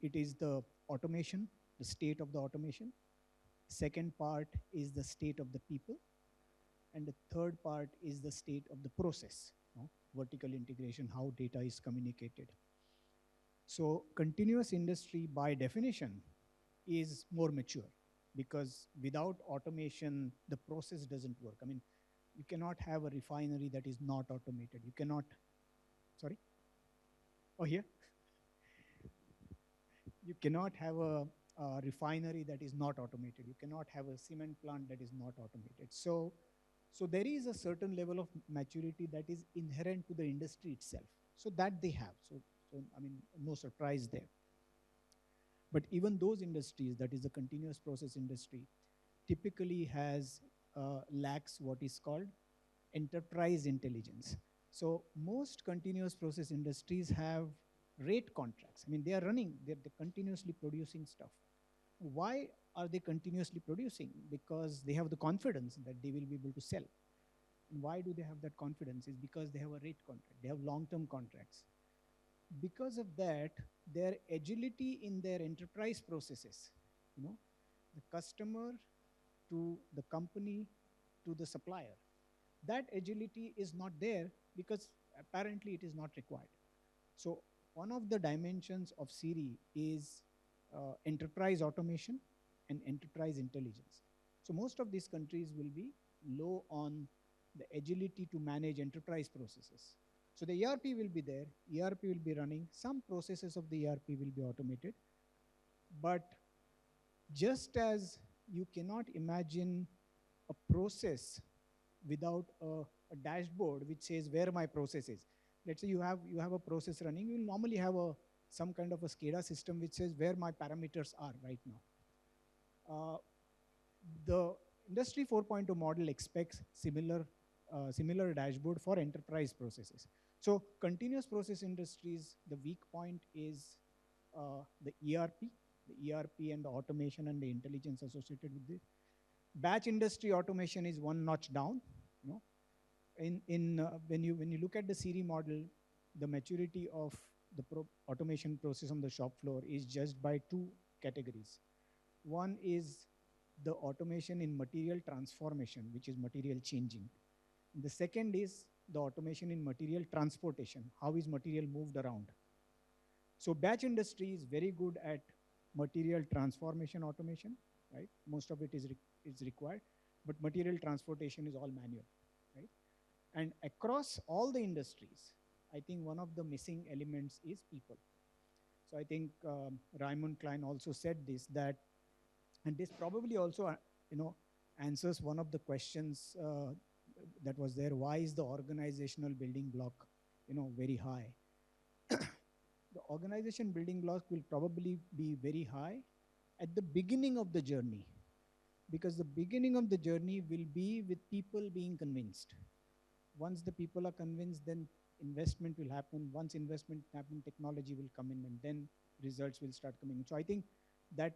it is the automation, the state of the automation. Second part is the state of the people. And the third part is the state of the process, you know, vertical integration, how data is communicated. So continuous industry by definition is more mature, because without automation, the process doesn't work. I mean, you cannot have a refinery that is not automated. You cannot, sorry? Oh, here? You cannot have a refinery that is not automated. You cannot have a cement plant that is not automated. So there is a certain level of maturity that is inherent to the industry itself. So that they have. So I mean, no surprise there. But even those industries, that is the continuous process industry, typically has lacks what is called enterprise intelligence. So most continuous process industries have rate contracts. I mean, they are running, they're continuously producing stuff. Why are they continuously producing? Because they have the confidence that they will be able to sell. And why do they have that confidence? Is because they have a rate contract. They have long-term contracts. Because of that, their agility in their enterprise processes, you know, the customer to the company to the supplier, that agility is not there because apparently it is not required. So one of the dimensions of Siri is enterprise automation and enterprise intelligence. So most of these countries will be low on the agility to manage enterprise processes. So the ERP will be there, ERP will be running, some processes of the ERP will be automated, but just as you cannot imagine a process without a dashboard which says where my process is. Let's say you have a process running, you will normally have some kind of a SCADA system which says where my parameters are right now. The Industry 4.0 model expects similar dashboard for enterprise processes. So continuous process industries, the weak point is the ERP and the automation and the intelligence associated with it. Batch industry automation is one notch down. You know, when you look at the Siri model, the maturity of the automation process on the shop floor is judged by two categories. One is the automation in material transformation, which is material changing. The second is the automation in material transportation. How is material moved around? So batch industry is very good at material transformation automation, right? Most of it is required, but material transportation is all manual, right? And across all the industries, I think one of the missing elements is people. So I think Raymond Klein also said this, that, and this probably also, answers one of the questions that was there. Why is the organizational building block, very high? The organization building block will probably be very high at the beginning of the journey, because the beginning of the journey will be with people being convinced. Once the people are convinced, then investment will happen. Once investment happens, technology will come in, and then results will start coming. So I think that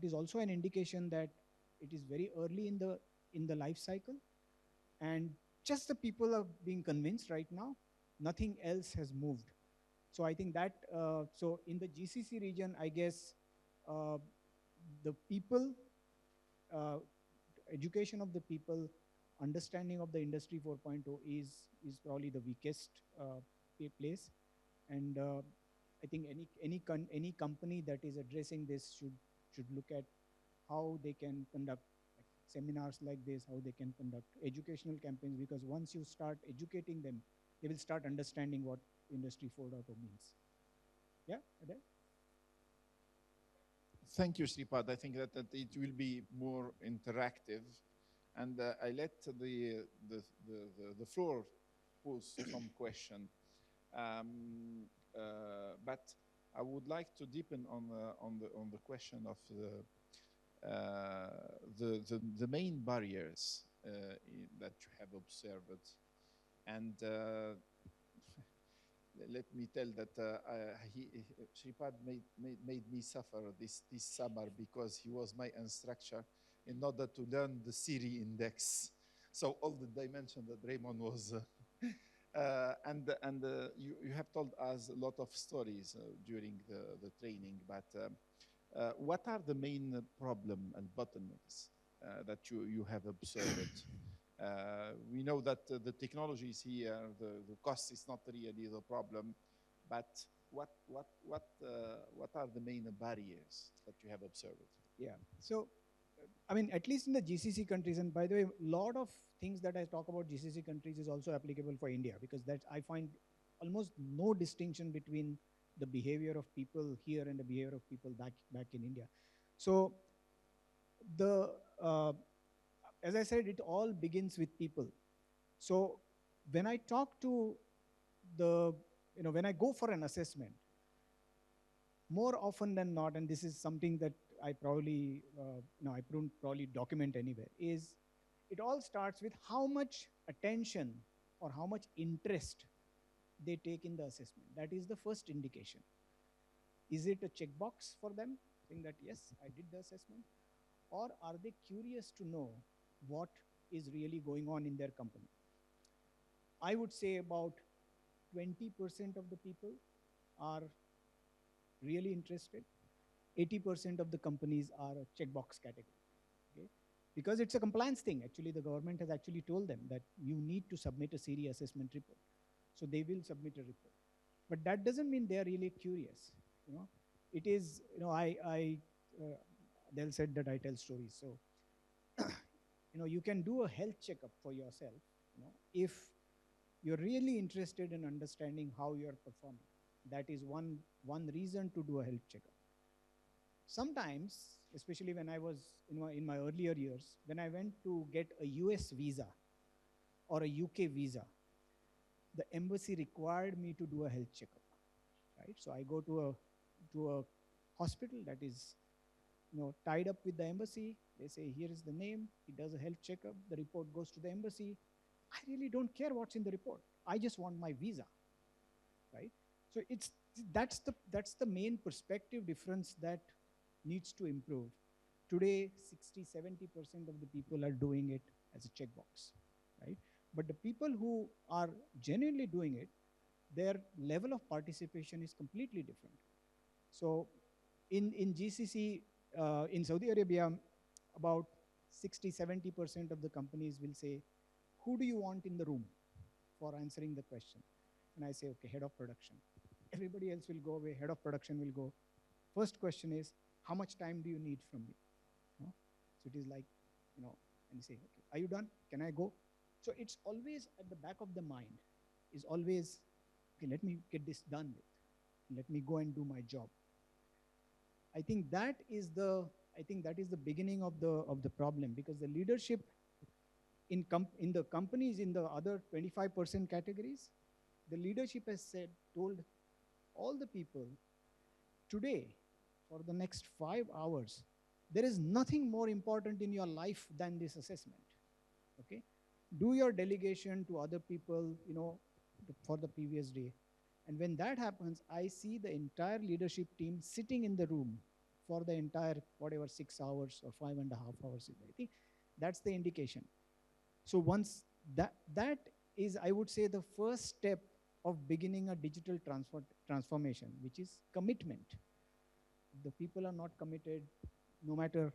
is also an indication that it is very early in the life cycle, and just the people are being convinced right now. Nothing else has moved. So I think that, so in the GCC region, I guess the people, education of the people, understanding of the Industry 4.0 is probably the weakest place. And I think any company that is addressing this should look at how they can conduct seminars like this, how they can conduct educational campaigns, because once you start educating them, they will start understanding what Industry 4.0 means. Yeah, Adel? Thank you, Sripad. I think that it will be more interactive, and I let the floor pose some question. But I would like to deepen on the question of the main barriers that you have observed, and let me tell that Sripad made me suffer this summer, because he was my instructor in order to learn the Siri index. So all the dimensions that Raymond was, and you have told us a lot of stories during the training, but what are the main problem and bottlenecks that you have observed? We know that the technology is here, the cost is not really the problem, but what are the main barriers that you have observed? Yeah, so I mean, at least in the GCC countries, and by the way, a lot of things that I talk about GCC countries is also applicable for India, because that I find almost no distinction between the behavior of people here and the behavior of people back in India. So as I said, it all begins with people. So when I talk to when I go for an assessment, more often than not, and this is something that I probably, I don't probably document anywhere, is it all starts with how much attention or how much interest they take in the assessment. That is the first indication. Is it a checkbox for them, saying that, yes, I did the assessment? Or are they curious to know what is really going on in their company? I would say about 20% of the people are really interested. 80% of the companies are a checkbox category. Okay? because it's a compliance thing. Actually, the government has actually told them that you need to submit a Siri assessment report. So they will submit a report. But that doesn't mean they're really curious. It is, they'll said that I tell stories. So, you can do a health checkup for yourself, if you're really interested in understanding how you're performing. That is one reason to do a health checkup. Sometimes, especially when I was in my earlier years, when I went to get a US visa or a UK visa, the embassy required me to do a health checkup, right? So I go to a hospital that is tied up with the embassy. They say, here is the name. He does a health checkup. The report goes to the embassy. I really don't care what's in the report. I just want my visa, right? So that's the main perspective difference that needs to improve. Today, 60-70% of the people are doing it as a checkbox, right? But the people who are genuinely doing it, their level of participation is completely different. So in GCC, in Saudi Arabia, about 60-70% of the companies will say, who do you want in the room for answering the question? And I say, okay, head of production. Everybody else will go away, head of production will go. First question is, how much time do you need from me? So it is like, and you say, okay, are you done? Can I go? So it's always at the back of the mind, is always, okay, let me get this done with. Let me go and do my job. I think that is the beginning of the problem, because the leadership in the companies in the other 25% categories, the leadership has told all the people, today, for the next 5 hours, there is nothing more important in your life than this assessment. Okay, do your delegation to other people, for the previous day. And when that happens, I see the entire leadership team sitting in the room for the entire, whatever, 6 hours or 5.5 hours. I think that's the indication. So once that is, I would say, the first step of beginning a digital transformation, which is commitment. If the people are not committed, no matter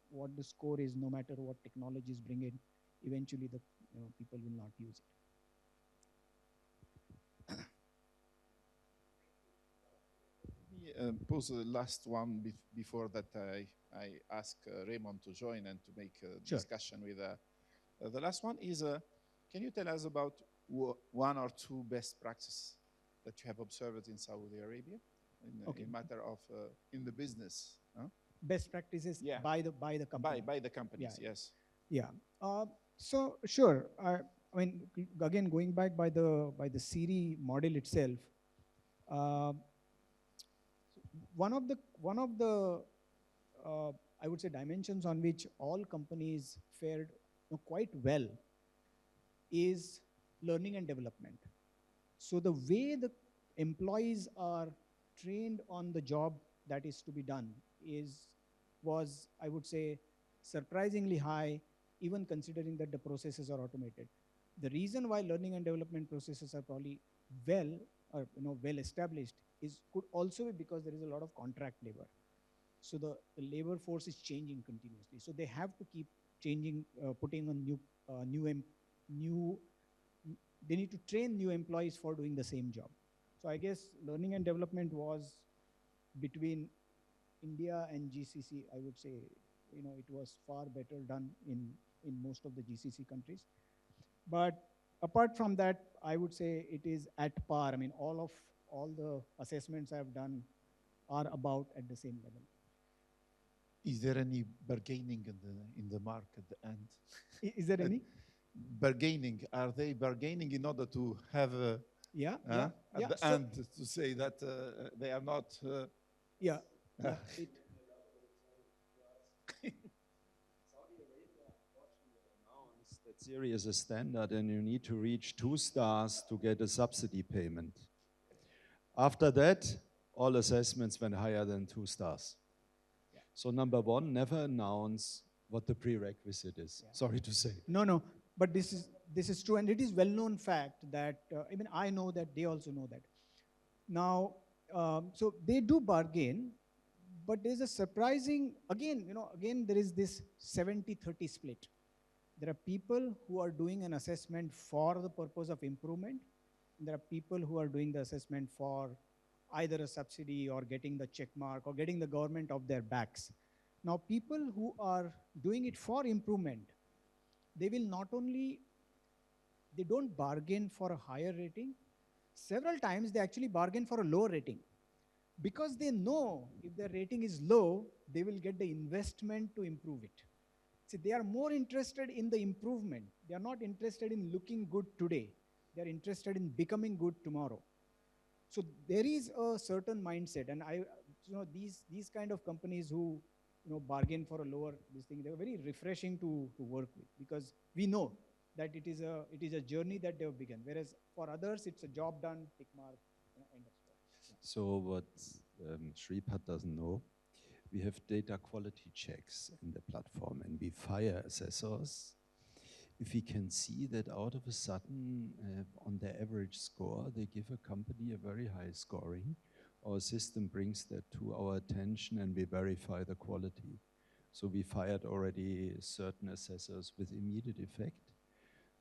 what the score is, no matter what technologies bring in, eventually the people will not use it. Pose the last one before that I ask Raymond to join and to make a discussion with the last one is, can you tell us about one or two best practices that you have observed in Saudi Arabia in matter of in the business? Best practices by the company. By the companies, yes. Yeah. So sure. I mean, again, going back by the Siri model itself. One of the I would say dimensions on which all companies fared quite well is learning and development. So the way the employees are trained on the job that is to be done was, I would say, surprisingly high, even considering that the processes are automated. The reason why learning and development processes are probably well established could also be because there is a lot of contract labor. So the labor force is changing continuously. So they have to keep changing, putting on they need to train new employees for doing the same job. So I guess learning and development was between India and GCC, I would say, it was far better done in most of the GCC countries. But apart from that, I would say it is at par. I mean, all the assessments I've done are about at the same level. Is there any bargaining in the market at the end? Is there any? Bargaining. Are they bargaining in order to have at the end to say that they are not? Yeah. That Siri is a standard, and you need to reach 2 stars to get a subsidy payment. After that, all assessments went higher than 2 stars. Yeah. So number 1, never announce what the prerequisite is. Yeah. Sorry to say. No, but this is true, and it is well-known fact that even I know that, they also know that. Now, so they do bargain, but there's a surprising, again, again, there is this 70-30 split. There are people who are doing an assessment for the purpose of improvement. There are people who are doing the assessment for either a subsidy or getting the check mark or getting the government off their backs. Now, people who are doing it for improvement, they will not only, they don't bargain for a higher rating. Several times they actually bargain for a lower rating because they know if their rating is low, they will get the investment to improve it. See, they are more interested in the improvement. They are not interested in looking good today. They are interested in becoming good tomorrow. So there is a certain mindset, and these kind of companies who bargain for a lower this thing, they're very refreshing to work with, because we know that it is a journey that they've begun. Whereas for others, it's a job done, tick mark, end of story. Yeah. So what Shripad doesn't know, we have data quality checks in the platform, and we fire assessors if we can see that out of a sudden, on their average score, they give a company a very high scoring. Our system brings that to our attention and we verify the quality. So we fired already certain assessors with immediate effect,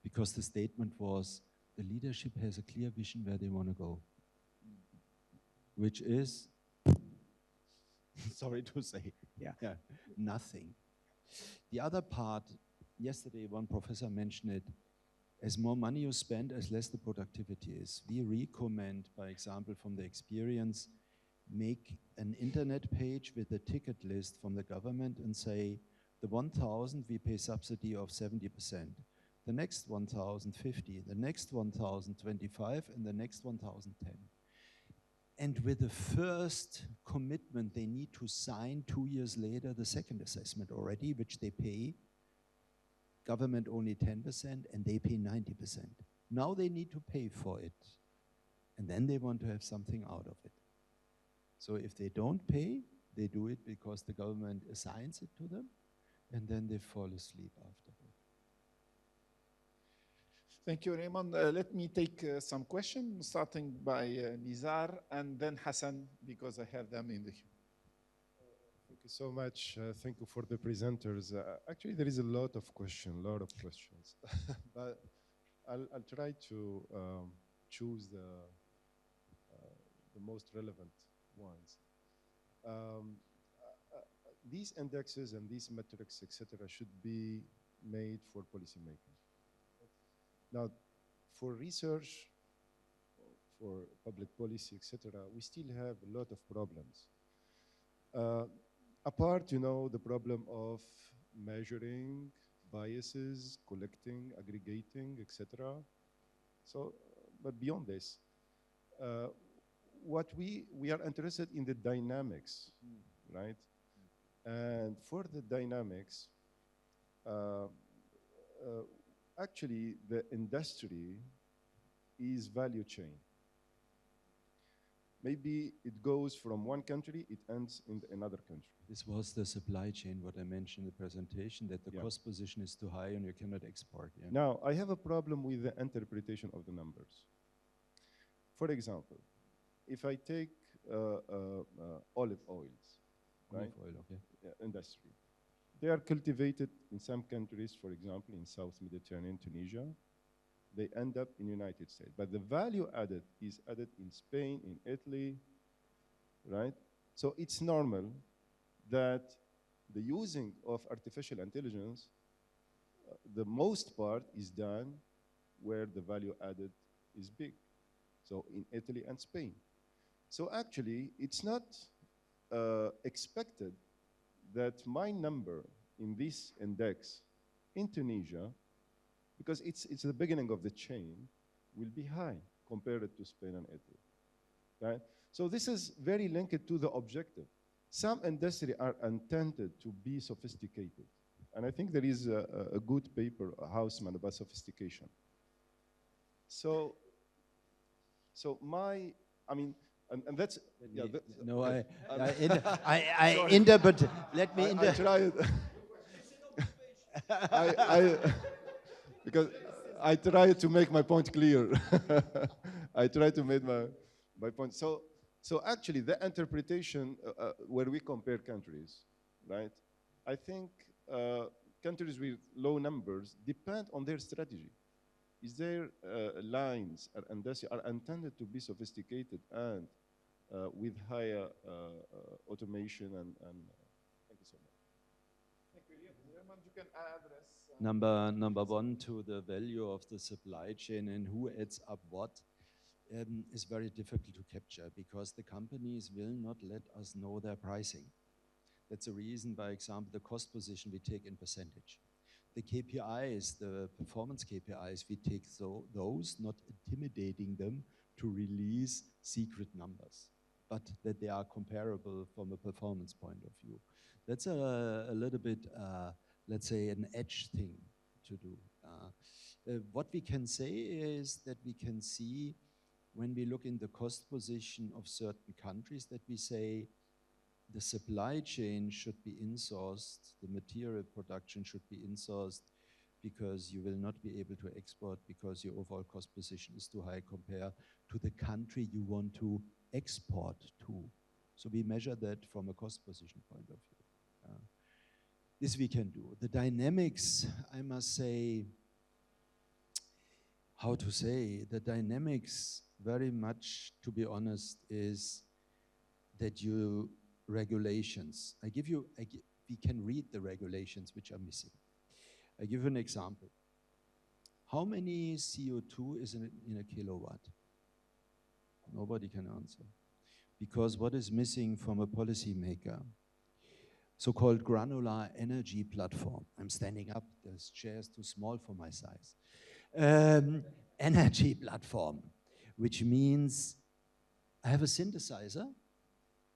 because the statement was the leadership has a clear vision where they want to go, which is, sorry to say, yeah, nothing. The other part, yesterday one professor mentioned it, as more money you spend, as less the productivity is. We recommend, by example, from the experience, make an internet page with a ticket list from the government and say, the 1,000 we pay subsidy of 70%, the next 1,050, the next 1,025, and the next 1,010. And with the first commitment, they need to sign 2 years later the second assessment already, which they pay. Government only 10%, and they pay 90%. Now they need to pay for it. And then they want to have something out of it. So if they don't pay, they do it because the government assigns it to them, and then they fall asleep afterward. Thank you, Raymond. Let me take some questions, starting by Nizar and then Hassan, because I have them in the queue. Thank you so much. Thank you for the presenters. Actually, there is a lot of questions, but I'll try to choose the most relevant ones. These indexes and these metrics, etc., should be made for policymaking. Now, for research, for public policy, etc., we still have a lot of problems. Apart, the problem of measuring biases, collecting, aggregating, etc. So, but beyond this, what we are interested in the dynamics, right? And for the dynamics, actually, the industry is value chain. Maybe it goes from one country, it ends in another country. This was the supply chain, what I mentioned in the presentation, that the cost position is too high and you cannot export. Yeah. Now, I have a problem with the interpretation of the numbers. For example, if I take olive oils, right? Olive oil, okay. Industry. They are cultivated in some countries, for example, in South Mediterranean, Tunisia. They end up in the United States. But the value added is added in Spain, in Italy, right? So it's normal that the using of artificial intelligence, the most part is done where the value added is big. So in Italy and Spain. So actually, it's not expected that my number in this index in Tunisia, because it's the beginning of the chain, will be high compared to Spain and Italy, right? So this is very linked to the objective. Some industries are intended to be sophisticated. And I think there is a good paper, Houseman, about sophistication. So and that's, yeah. No, I interpret, let me I tried. Because I try to make my point clear. I try to make my point. So So actually, the interpretation where we compare countries, right? I think countries with low numbers depend on their strategy. Is their lines are intended to be sophisticated and with higher automation and thank you so much. Thank you. You can address Number one, to the value of the supply chain and who adds up what, is very difficult to capture because the companies will not let us know their pricing. That's the reason, by example, the cost position we take in percentage. The KPIs, the performance KPIs, we take those, not intimidating them to release secret numbers, but that they are comparable from a performance point of view. That's a little bit, let's say, an edge thing to do. What we can say is that we can see when we look in the cost position of certain countries that we say the supply chain should be insourced, the material production should be insourced because you will not be able to export because your overall cost position is too high compared to the country you want to export to. So we measure that from a cost position point of view. This we can do. The dynamics, I must say, how to say, the dynamics very much, to be honest, is that you regulations. We can read the regulations which are missing. I give you an example. How many CO2 is in a kilowatt? Nobody can answer. Because what is missing from a policymaker? So-called granular energy platform. I'm standing up, this chair is too small for my size. Energy platform, which means I have a synthesizer,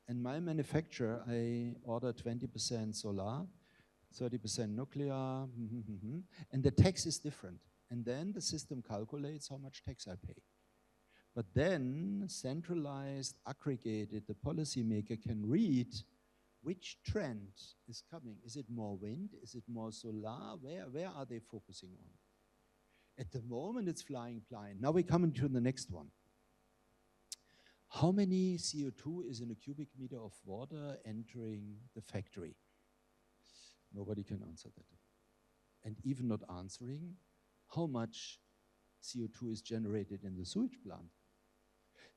and my manufacturer, I order 20% solar, 30% nuclear, and the tax is different. And then the system calculates how much tax I pay. But then centralized, aggregated, the policymaker can read which trend is coming. Is it more wind? Is it more solar? Where are they focusing on? At the moment, it's flying blind. Now we're coming to the next one. How many CO2 is in a cubic meter of water entering the factory? Nobody can answer that. And even not answering, how much CO2 is generated in the sewage plant?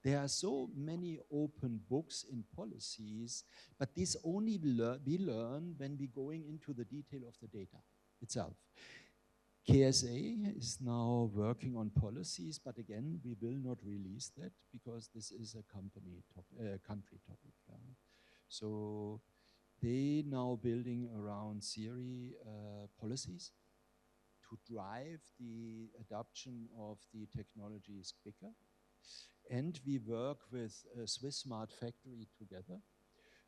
There are so many open books in policies, but this only we learn when we're going into the detail of the data itself. KSA is now working on policies, but again, we will not release that because this is a country topic. So they now building around SERI policies to drive the adoption of the technologies quicker. And we work with Swiss Smart Factory together.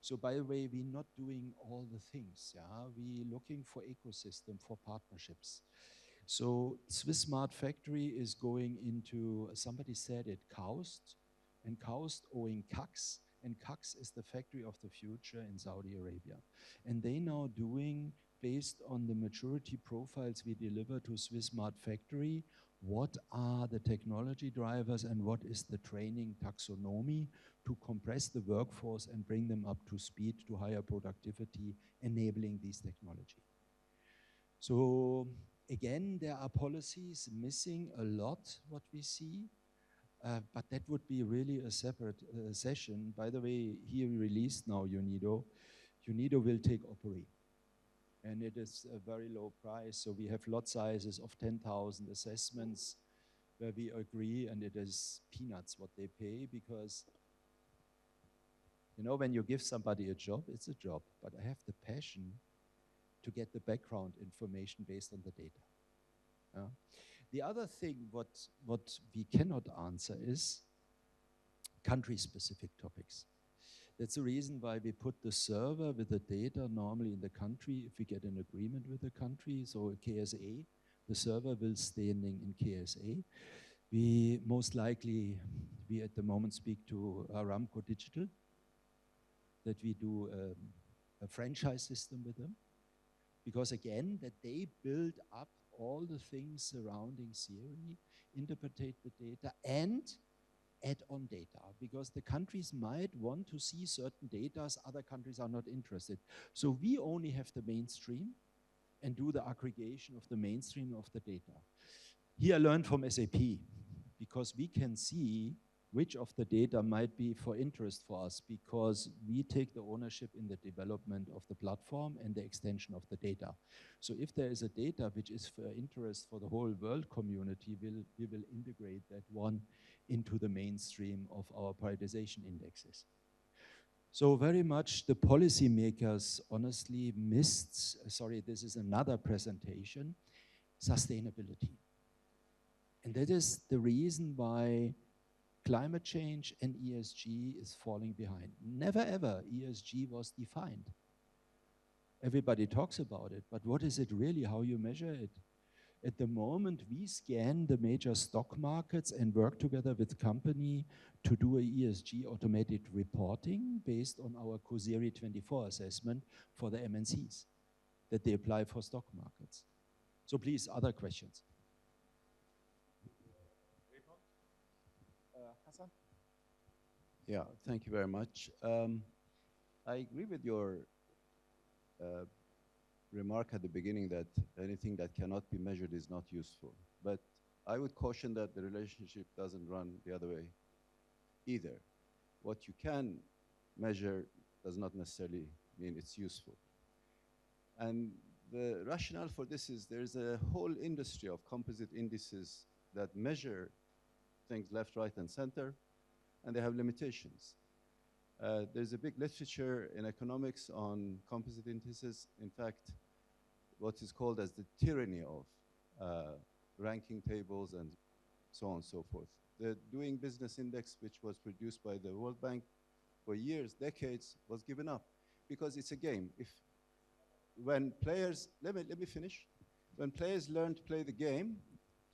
So by the way, we're not doing all the things. We're looking for ecosystem, for partnerships. So Swiss Smart Factory is going into, somebody said it, KAUST, and KAUST owing CAX, and CAX is the factory of the future in Saudi Arabia. And they now doing, based on the maturity profiles we deliver to Swiss Smart Factory, what are the technology drivers and what is the training taxonomy to compress the workforce and bring them up to speed to higher productivity, enabling these technology. So again, there are policies missing a lot, what we see, but that would be really a separate session. By the way, here we released now UNIDO. UNIDO will take Operi, and it is a very low price. So we have lot sizes of 10,000 assessments where we agree, and it is peanuts what they pay because, you know, when you give somebody a job, it's a job, but I have the passion to get the background information based on the data. The other thing what we cannot answer is country-specific topics. That's the reason why we put the server with the data normally in the country if we get an agreement with the country. So KSA, the server will standing in KSA. We most likely, we at the moment speak to Aramco Digital, that we do a franchise system with them. Because again, that they build up all the things surrounding SERI, interpret the data, and add-on data, because the countries might want to see certain data, other countries are not interested. So we only have the mainstream and do the aggregation of the mainstream of the data. Here I learned from SAP, because we can see which of the data might be for interest for us, because we take the ownership in the development of the platform and the extension of the data. So if there is a data which is for interest for the whole world community, we will integrate that one into the mainstream of our prioritization indexes. So very much the policymakers honestly missed, sorry, this is another presentation, sustainability. And that is the reason why climate change and ESG is falling behind. Never ever ESG was defined. Everybody talks about it, but what is it really, how you measure it? At the moment, we scan the major stock markets and work together with company to do a ESG automated reporting based on our COSERI 24 assessment for the MNCs that they apply for stock markets. So please, other questions. Hassan? Yeah, thank you very much. I agree with your remark at the beginning that anything that cannot be measured is not useful. But I would caution that the relationship doesn't run the other way either. What you can measure does not necessarily mean it's useful. And the rationale for this is there's a whole industry of composite indices that measure things left, right, and center, and they have limitations. There's a big literature in economics on composite indices. In fact, what is called as the tyranny of ranking tables and so on and so forth. The Doing Business Index, which was produced by the World Bank for years, decades, was given up because it's a game. When players, let me finish. When players learn to play the game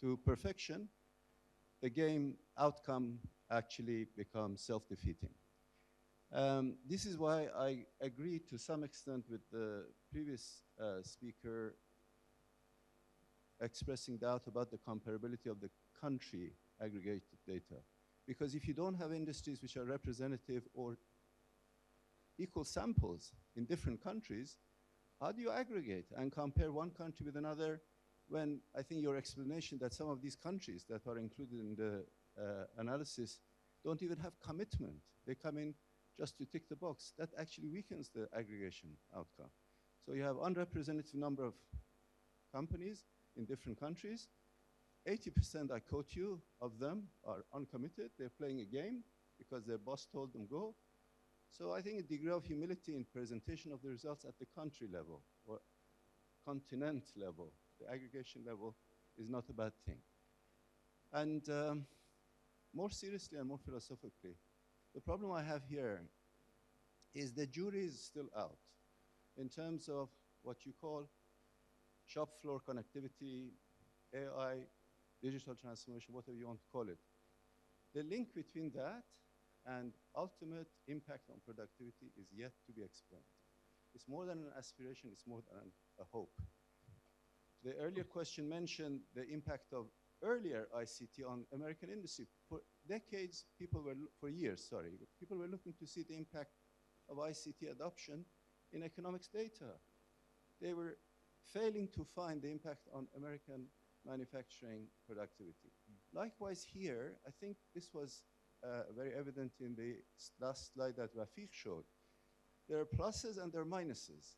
to perfection, the game outcome actually becomes self-defeating. This is why I agree to some extent with the previous speaker expressing doubt about the comparability of the country aggregated data. Because if you don't have industries which are representative or equal samples in different countries, how do you aggregate and compare one country with another when I think your explanation that some of these countries that are included in the analysis don't even have commitment. They come in just to tick the box. That actually weakens the aggregation outcome. So you have unrepresentative number of companies in different countries. 80%, I quote you, of them are uncommitted. They're playing a game because their boss told them go. So I think a degree of humility in presentation of the results at the country level or continent level, the aggregation level, is not a bad thing. And more seriously and more philosophically, the problem I have here is the jury is still out in terms of what you call shop floor connectivity, AI, digital transformation, whatever you want to call it. The link between that and ultimate impact on productivity is yet to be explained. It's more than an aspiration, it's more than a hope. The earlier question mentioned the impact of earlier ICT on American industry. For decades, for years, people were looking to see the impact of ICT adoption in economics data. They were failing to find the impact on American manufacturing productivity. Likewise here, I think this was very evident in the last slide that Rafiq showed. There are pluses and there are minuses.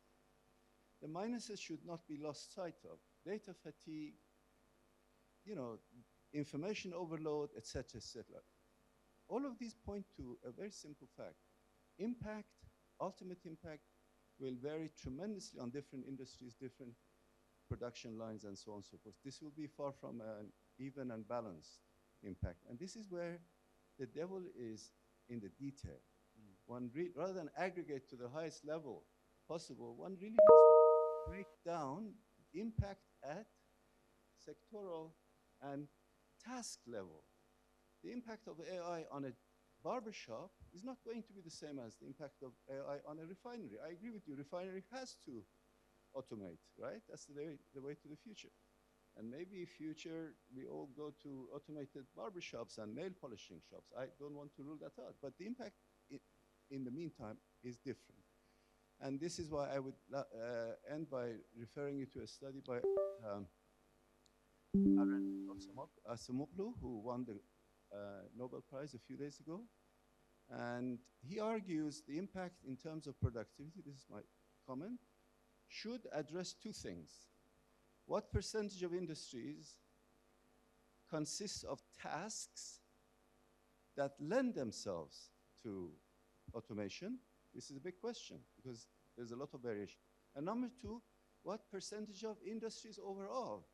The minuses should not be lost sight of. Data fatigue, information overload, etc., etc. All of these point to a very simple fact. Impact, ultimate impact, will vary tremendously on different industries, different production lines, and so on and so forth. This will be far from an even and balanced impact. And this is where the devil is in the detail. Rather than aggregate to the highest level possible, one really needs to break down impact at sectoral and task level. The impact of AI on a barbershop is not going to be the same as the impact of AI on a refinery. I agree with you, refinery has to automate, right? That's the way to the future. And maybe future, we all go to automated barbershops and nail polishing shops. I don't want to rule that out. But the impact in the meantime is different. And this is why I would end by referring you to a study by Aren Acemoglu, who won the Nobel Prize a few days ago. And he argues the impact in terms of productivity, this is my comment, should address two things. What percentage of industries consists of tasks that lend themselves to automation? This is a big question because there's a lot of variation. And number two, what percentage of industries overall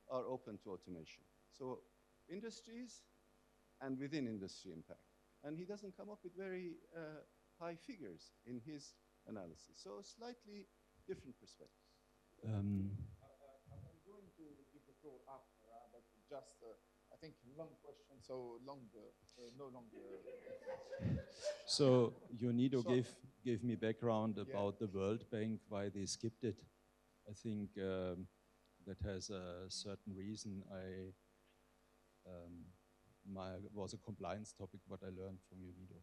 are open to automation? So industries and within industry impact. And he doesn't come up with very high figures in his analysis. So slightly different perspectives. I'm going to give the floor after, but just, I think, long question, so long, no longer. So Unido gave me background about the World Bank, why they skipped it. I think that has a certain reason. Was a compliance topic, what I learned from Unido.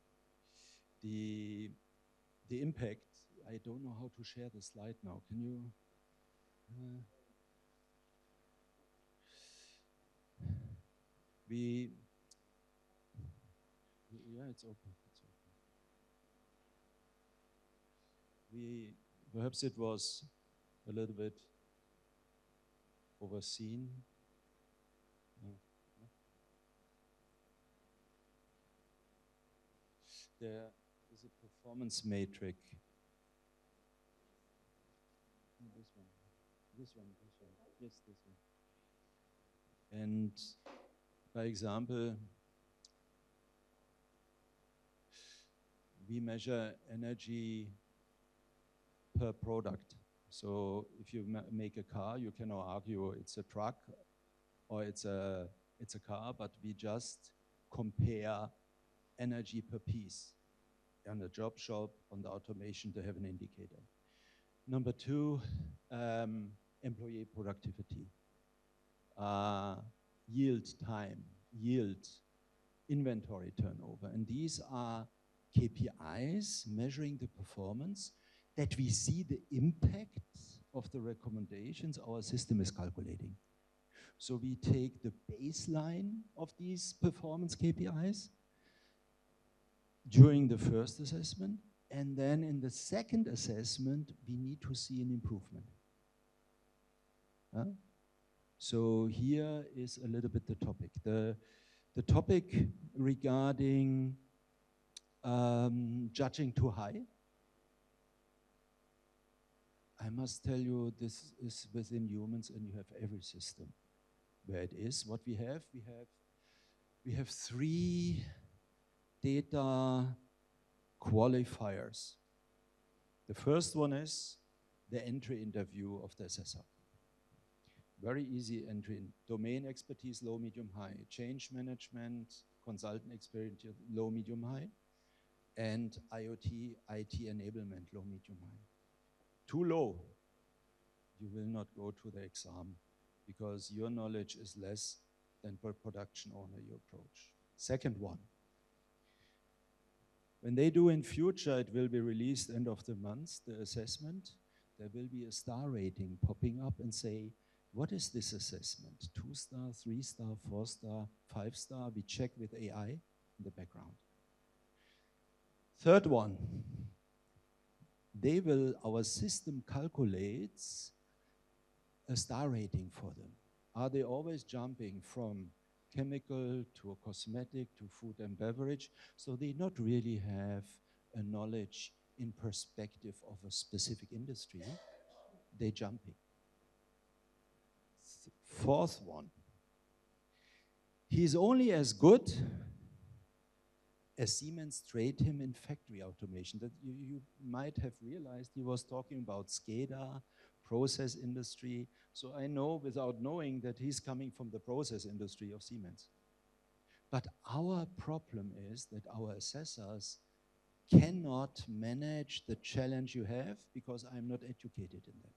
The impact, I don't know how to share the slide now. Can you? Yeah, it's open. It's open. Perhaps it was a little bit overseen. There is a performance matrix. This one. Yes, this one. And by example, we measure energy per product. So if you make a car, you cannot argue it's a truck or it's a car, but we just compare energy per piece on the job shop, on the automation to have an indicator. Number two, employee productivity, yield time, yield, inventory turnover. And these are KPIs measuring the performance that we see the impact of the recommendations our system is calculating. So we take the baseline of these performance KPIs during the first assessment, and then in the second assessment, we need to see an improvement. So here is a little bit the topic. The topic regarding judging too high. I must tell you, this is within humans, and you have every system where it is. What we have three data qualifiers. The first one is the entry interview of the assessor. Very easy entry in domain expertise, low, medium, high. Change management, consultant experience, low, medium, high. And IoT, IT enablement, low, medium, high. Too low, you will not go to the exam because your knowledge is less than per production owner you approach. Second one, when they do in future, it will be released end of the month, the assessment, there will be a star rating popping up and say, what is this assessment? 2-star, 3-star, 4-star, 5-star, we check with AI in the background. Third one, our system calculates a star rating for them. Are they always jumping from chemical to a cosmetic to food and beverage? So they not really have a knowledge in perspective of a specific industry. They're jumping. Fourth one, he's only as good as Siemens trained him in factory automation. That you might have realized he was talking about SCADA, process industry. So I know without knowing that he's coming from the process industry of Siemens. But our problem is that our assessors cannot manage the challenge you have because I'm not educated in that.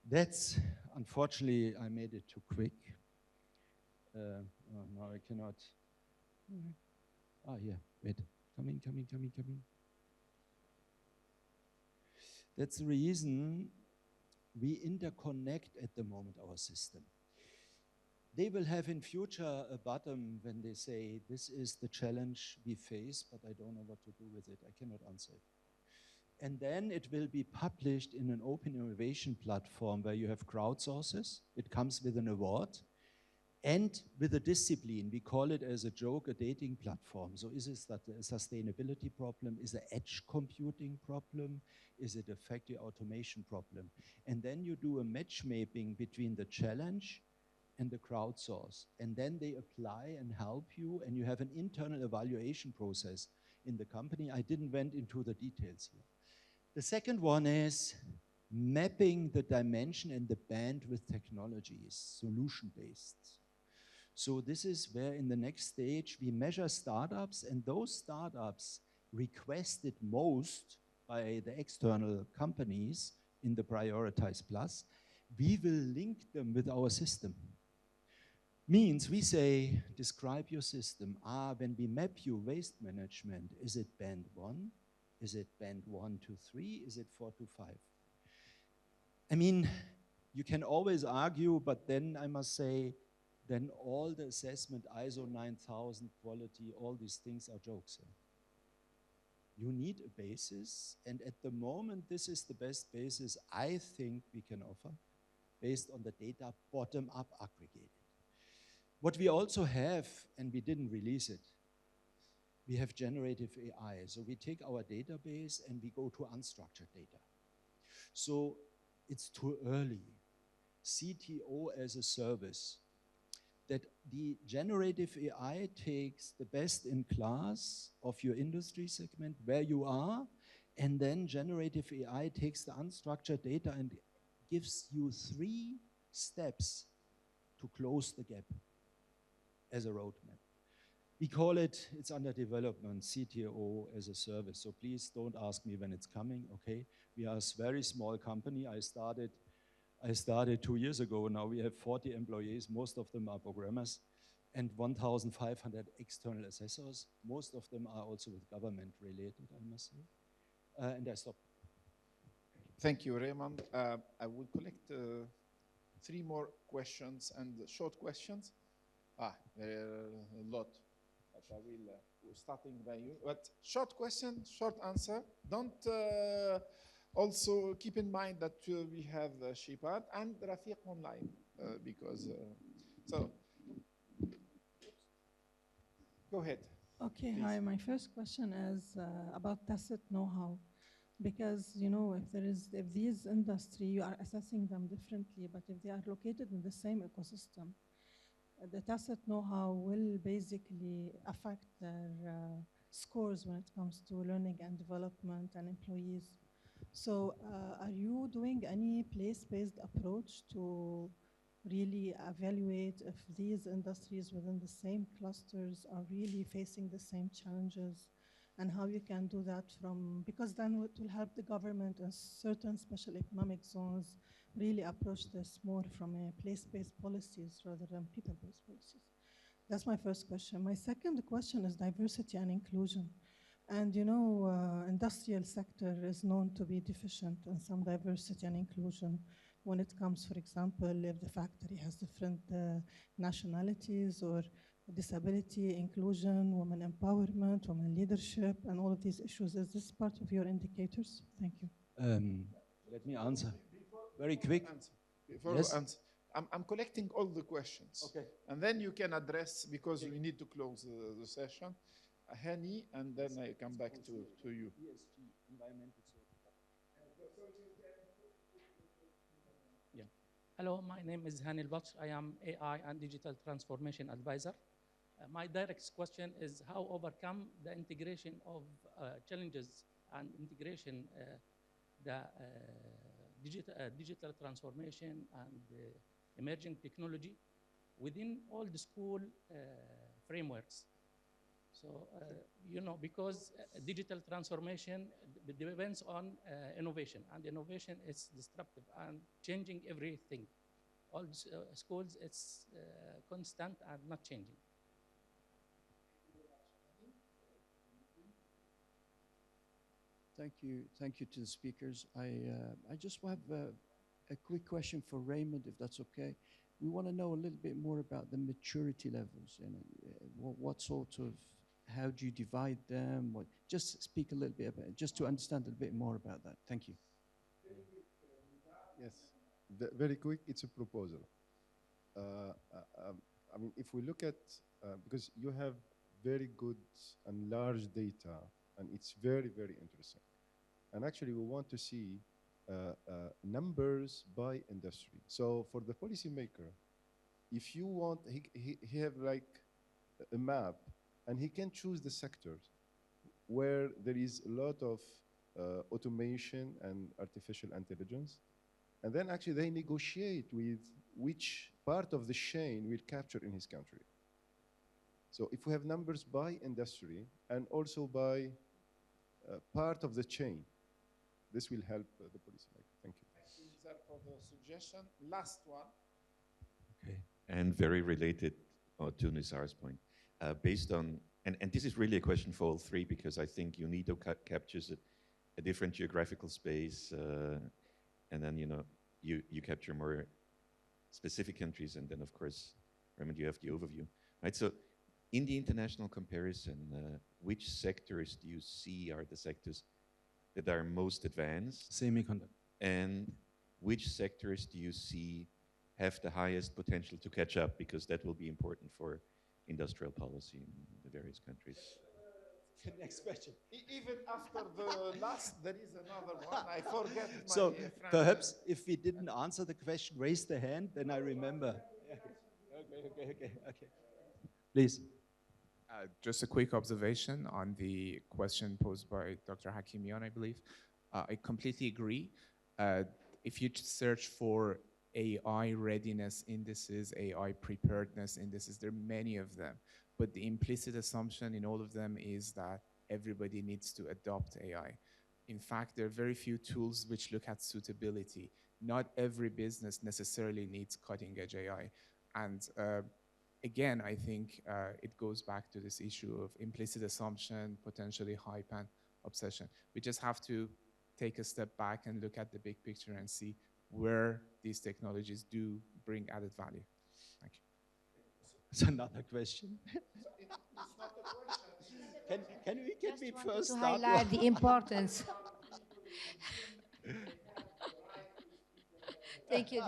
That's unfortunately, I made it too quick. Oh, no, I cannot. Ah, yeah, wait. Coming. That's the reason we interconnect at the moment our system. They will have in future a button when they say, this is the challenge we face, but I don't know what to do with it. I cannot answer it. And then it will be published in an open innovation platform where you have crowdsources. It comes with an award and with a discipline. We call it as a joke, a dating platform. So is it that a sustainability problem? Is it an edge computing problem? Is it a factory automation problem? And then you do a matchmaking between the challenge and the crowdsource. And then they apply and help you, and you have an internal evaluation process in the company. I didn't went into the details here. The second one is mapping the dimension and the bandwidth technologies, solution-based. So this is where in the next stage we measure startups, and those startups requested most by the external companies in the Prioritized Plus, we will link them with our system. Means we say, describe your system. When we map you waste management, is it band 1? Is it band 1 to 3? Is it 4 to 5? I mean, you can always argue, but then I must say, then all the assessment, ISO 9000 quality, all these things are jokes. You need a basis, and at the moment, this is the best basis I think we can offer, based on the data bottom-up aggregated. What we also have, and we didn't release it, we have generative AI. So we take our database and we go to unstructured data. So it's too early. CTO as a service, that the generative AI takes the best in class of your industry segment, where you are, and then generative AI takes the unstructured data and gives you 3 steps to close the gap as a roadmap. We call it, it's under development, CTO as a service. So please don't ask me when it's coming, okay? We are a very small company. I started 2 years ago. Now we have 40 employees. Most of them are programmers and 1,500 external assessors. Most of them are also with government related, I must say. And I stop. Thank you, Raymond. I will collect 3 more questions and short questions. There are a lot, but I will, we're starting by you. But short question, short answer. Don't, also keep in mind that we have Shepard and Rafiq online, because, so, go ahead. Okay, please. hi, my first question is about tacit know-how. Because, you know, if these industry, you are assessing them differently, but if they are located in the same ecosystem, the tacit know-how will basically affect their scores when it comes to learning and development and employees. So are you doing any place-based approach to really evaluate if these industries within the same clusters are really facing the same challenges, and how you can do that from, because then it will help the government in certain special economic zones really approach this more from a place-based policies rather than people-based policies. That's my first question. My second question is diversity and inclusion. And you know, industrial sector is known to be deficient in some diversity and inclusion when it comes, for example, if the factory has different nationalities or disability, inclusion, women empowerment, women leadership, and all of these issues. Is this part of your indicators? Thank you. Let me answer. Very quick. Before Yes? answer, I'm collecting all the questions. Okay. And then you can address, because we need to close the session. Hani, and then I come back to you. Yeah. Hello, my name is Hani Al-Batsh. I am AI and Digital Transformation Advisor. My direct question is how overcome the integration of challenges and integration the digital transformation and emerging technology within all the school frameworks. So, you know, because digital transformation depends on innovation, and innovation is disruptive and changing everything. all schools, it's constant and not changing. Thank you to the speakers. I just have a quick question for Raymond, if that's okay. We want to know a little bit more about the maturity levels. What sort of, how do you divide them? Just speak a little bit about it, just to understand a little bit more about that. Thank you. Yes, very quick. It's a proposal. I mean, if we look at, because you have very good and large data, and it's very, very interesting. And actually, we want to see numbers by industry. So for the policymaker, if you want, he have like a map, and he can choose the sectors where there is a lot of automation and artificial intelligence. And then actually they negotiate with which part of the chain will capture in his country. So if we have numbers by industry and also by part of the chain, this will help the policymaker. Thank you. Thank you, Nizar, for the suggestion. Last one. Okay, and very related to Nizar's point, based on, and this is really a question for all three, because I think UNIDO captures a different geographical space, and then you capture more specific countries, and then of course, Raymond, you have the overview, right? So in the international comparison, which sectors do you see are the sectors that are most advanced? Semiconductor. And which sectors do you see have the highest potential to catch up? Because that will be important for industrial policy in the various countries. Next question. Even after the last, there is another one. I forget my So friend. perhaps if we didn't answer the question, raise the hand, then I remember. Okay. Please. Just a quick observation on the question posed by Dr. Hakimian, I believe. I completely agree. If you search for AI readiness indices, AI preparedness indices, there are many of them. But the implicit assumption in all of them is that everybody needs to adopt AI. In fact, there are very few tools which look at suitability. Not every business necessarily needs cutting-edge AI. And again, I think it goes back to this issue of implicit assumption, potentially hype and obsession. We just have to take a step back and look at the big picture and see where these technologies do bring added value. Thank you. It's another question. It's not a question. Can we first to start? highlight the importance. Thank you.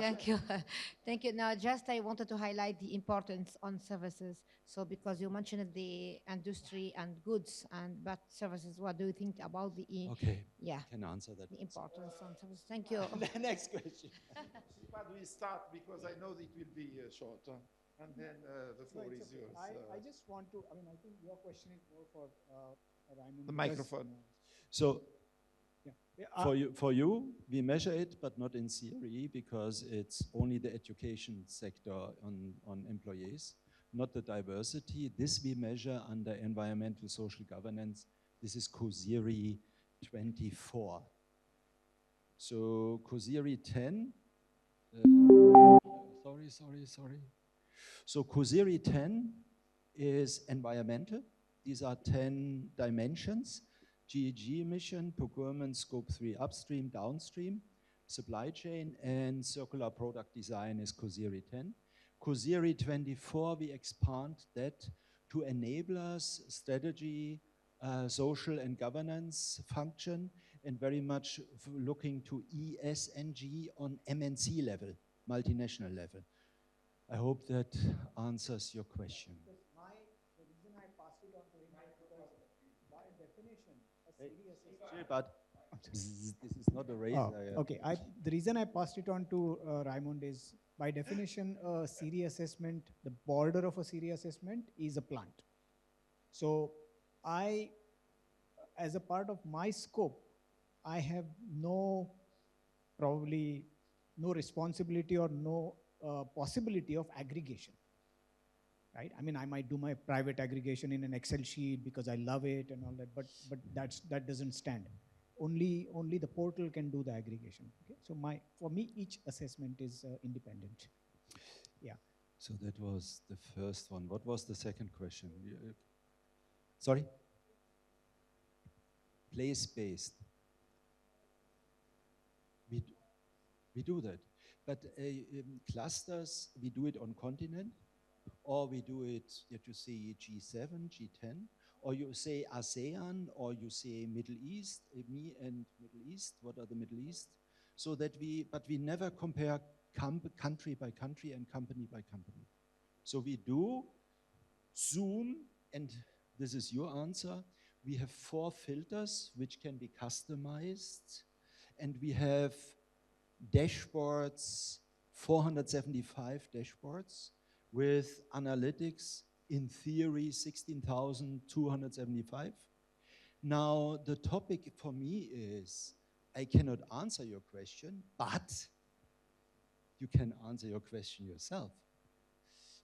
Thank you. Now, just I wanted to highlight the importance on services. So because you mentioned the industry and goods, but services, what do you think about the... Okay, yeah, I can answer that. the importance on services. Thank you. The next question. But we start because I know it will be short. And then the floor is yours. I just want to, I mean, I think your question is more for Raymond. The microphone. So for you, we measure it, but not in theory, because it's only the education sector on employees, not the diversity. This we measure under environmental social governance. This is COSIRI 24. So COSIRI 10, sorry. So COSIRI 10 is environmental. These are 10 dimensions: GHG emission, procurement, scope 3 upstream, downstream, supply chain, and circular product design is COSIRI 10. COSIRI 24, we expand that to enablers, strategy, social and governance function, and very much looking to ESG on MNC level, multinational level. I hope that answers your question. The reason I passed it on to him is because by definition, a serious assessment. But this is not a race. Okay, the reason I passed it on to Raymond is, by definition, a Siri assessment, the border of a Siri assessment is a plant. So as a part of my scope, I have probably no responsibility or no possibility of aggregation, right? I mean, I might do my private aggregation in an Excel sheet because I love it and all that, but that doesn't stand. Only the portal can do the aggregation. Okay, so for me, each assessment is independent. Yeah. So that was the first one. What was the second question? Sorry? Place-based. We do that. But clusters, we do it on continent, or we do it, yet you say G7, G10, or you say ASEAN, or you say Middle East, me and Middle East, what are the Middle East? So that but we never compare country by country and company by company. So we do zoom, and this is your answer. We have 4 filters which can be customized, and we have dashboards, 475 dashboards with analytics, in theory 16,275. Now the topic for me is, I cannot answer your question, but you can answer your question yourself,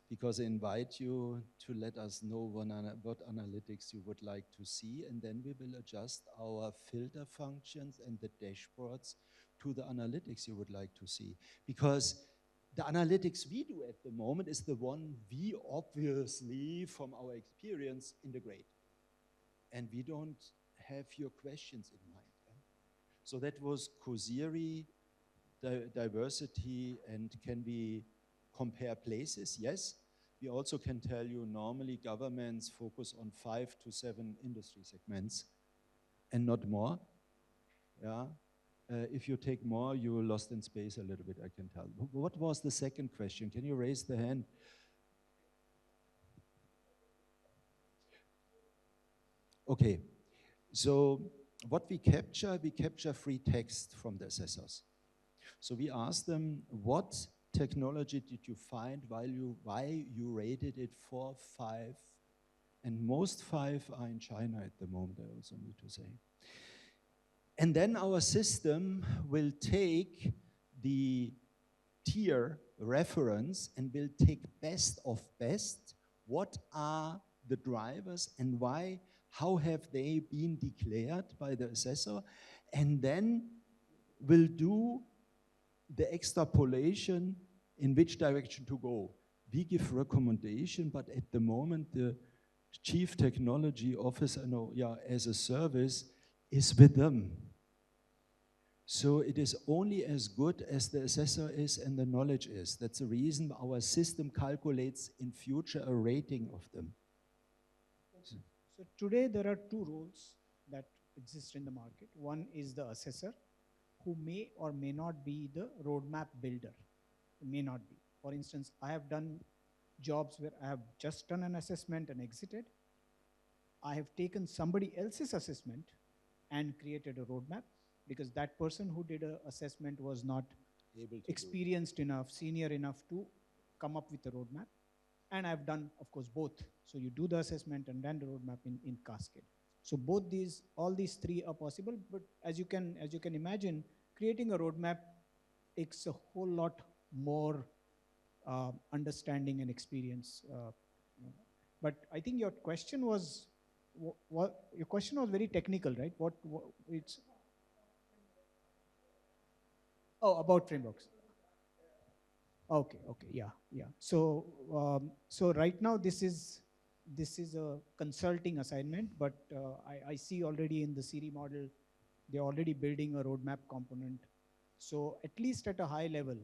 because I invite you to let us know what analytics you would like to see, and then we will adjust our filter functions and the dashboards to the analytics you would like to see. Because the analytics we do at the moment is the one we obviously, from our experience, integrate. And we don't have your questions in mind. So that was COSIRI, diversity, and can we compare places? Yes. We also can tell you normally governments focus on 5 to 7 industry segments and not more. Yeah. If you take more, you're lost in space a little bit, I can tell. What was the second question? Can you raise the hand? Okay. So what we capture free text from the assessors. So we asked them, what technology did you find, why you rated it 4, 5, and most 5 are in China at the moment, I also need to say. And then our system will take the tier reference and will take best of best. What are the drivers and why? How have they been declared by the assessor? And then will do the extrapolation in which direction to go. We give recommendation, but at the moment the Chief Technology Officer, as a service, is with them. So it is only as good as the assessor is and the knowledge is. That's the reason our system calculates in future a rating of them. So today there are 2 roles that exist in the market. One is the assessor, who may or may not be the roadmap builder. May not be. For instance, I have done jobs where I have just done an assessment and exited. I have taken somebody else's assessment and created a roadmap, because that person who did an assessment was not experienced enough, senior enough to come up with a roadmap. And I've done, of course, both. So you do the assessment and then the roadmap in cascade. So both these, all these 3 are possible, but as you can imagine, creating a roadmap takes a whole lot more understanding and experience. But I think your question was, your question was very technical, right? What it's about frameworks. Okay, yeah. So so right now this is a consulting assignment, but I see already in the Siri model, they're already building a roadmap component. So at least at a high level.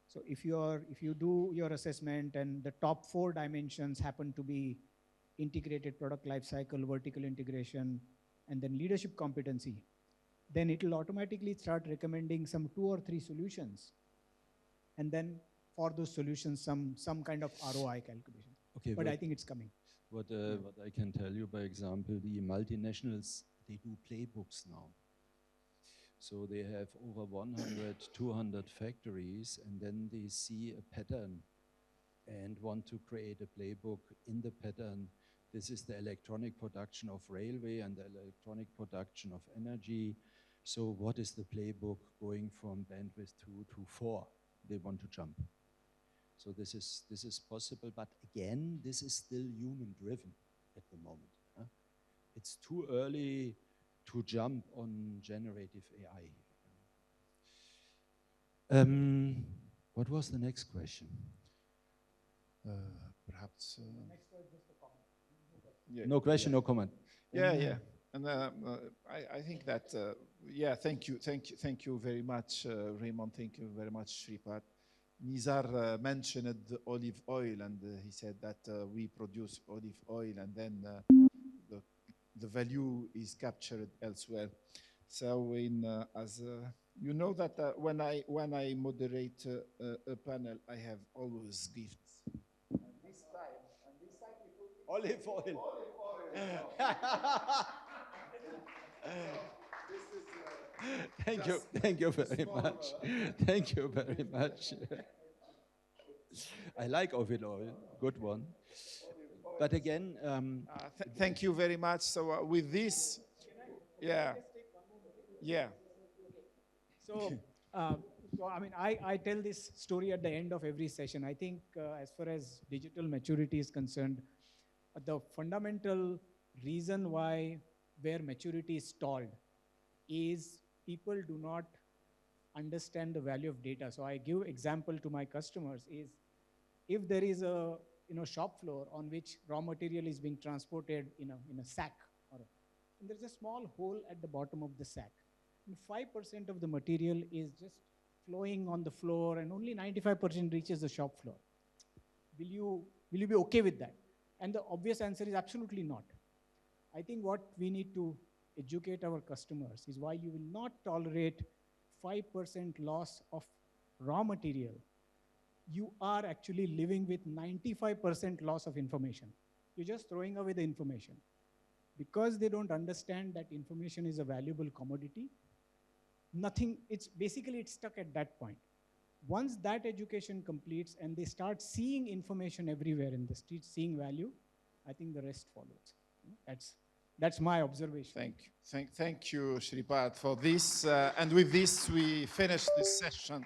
So if you do your assessment and the top 4 dimensions happen to be integrated product lifecycle, vertical integration, and then leadership competency, then it will automatically start recommending some 2 or 3 solutions. And then for those solutions, some kind of ROI calculation. Okay, but I think it's coming. What I can tell you, by example, the multinationals, they do playbooks now. So they have over 100, 200 factories, and then they see a pattern and want to create a playbook in the pattern. This is the electronic production of railway and the electronic production of energy. So what is the playbook going from bandwidth 2 to 4? They want to jump. So this is possible, but again, this is still human driven at the moment. It's too early to jump on generative AI. What was the next question? Perhaps. No question, no comment. Yeah. And I think that, yeah, thank you very much, Raymond. Thank you very much, Shripad. Nizar mentioned olive oil, and he said that we produce olive oil, and then the value is captured elsewhere. So, as you know that when I moderate a panel, I have always gifts. And this time Olive oil. Thank you very much. Thank you very much. I like olive oil, good one. But again, thank you very much. So with this, yeah. So, I mean, I tell this story at the end of every session. I think as far as digital maturity is concerned, the fundamental reason where maturity is stalled is people do not understand the value of data. So I give example to my customers is if there is a shop floor on which raw material is being transported in a sack, and there's a small hole at the bottom of the sack, and 5% of the material is just flowing on the floor, and only 95% reaches the shop floor. Will you be okay with that? And the obvious answer is absolutely not. I think what we need to educate our customers is while you will not tolerate 5% loss of raw material, you are actually living with 95% loss of information. You're just throwing away the information. Because they don't understand that information is a valuable commodity, it's stuck at that point. Once that education completes and they start seeing information everywhere in the street, seeing value, I think the rest follows. That's my observation. Thank you, Shripad, for this. And with this, we finish this session.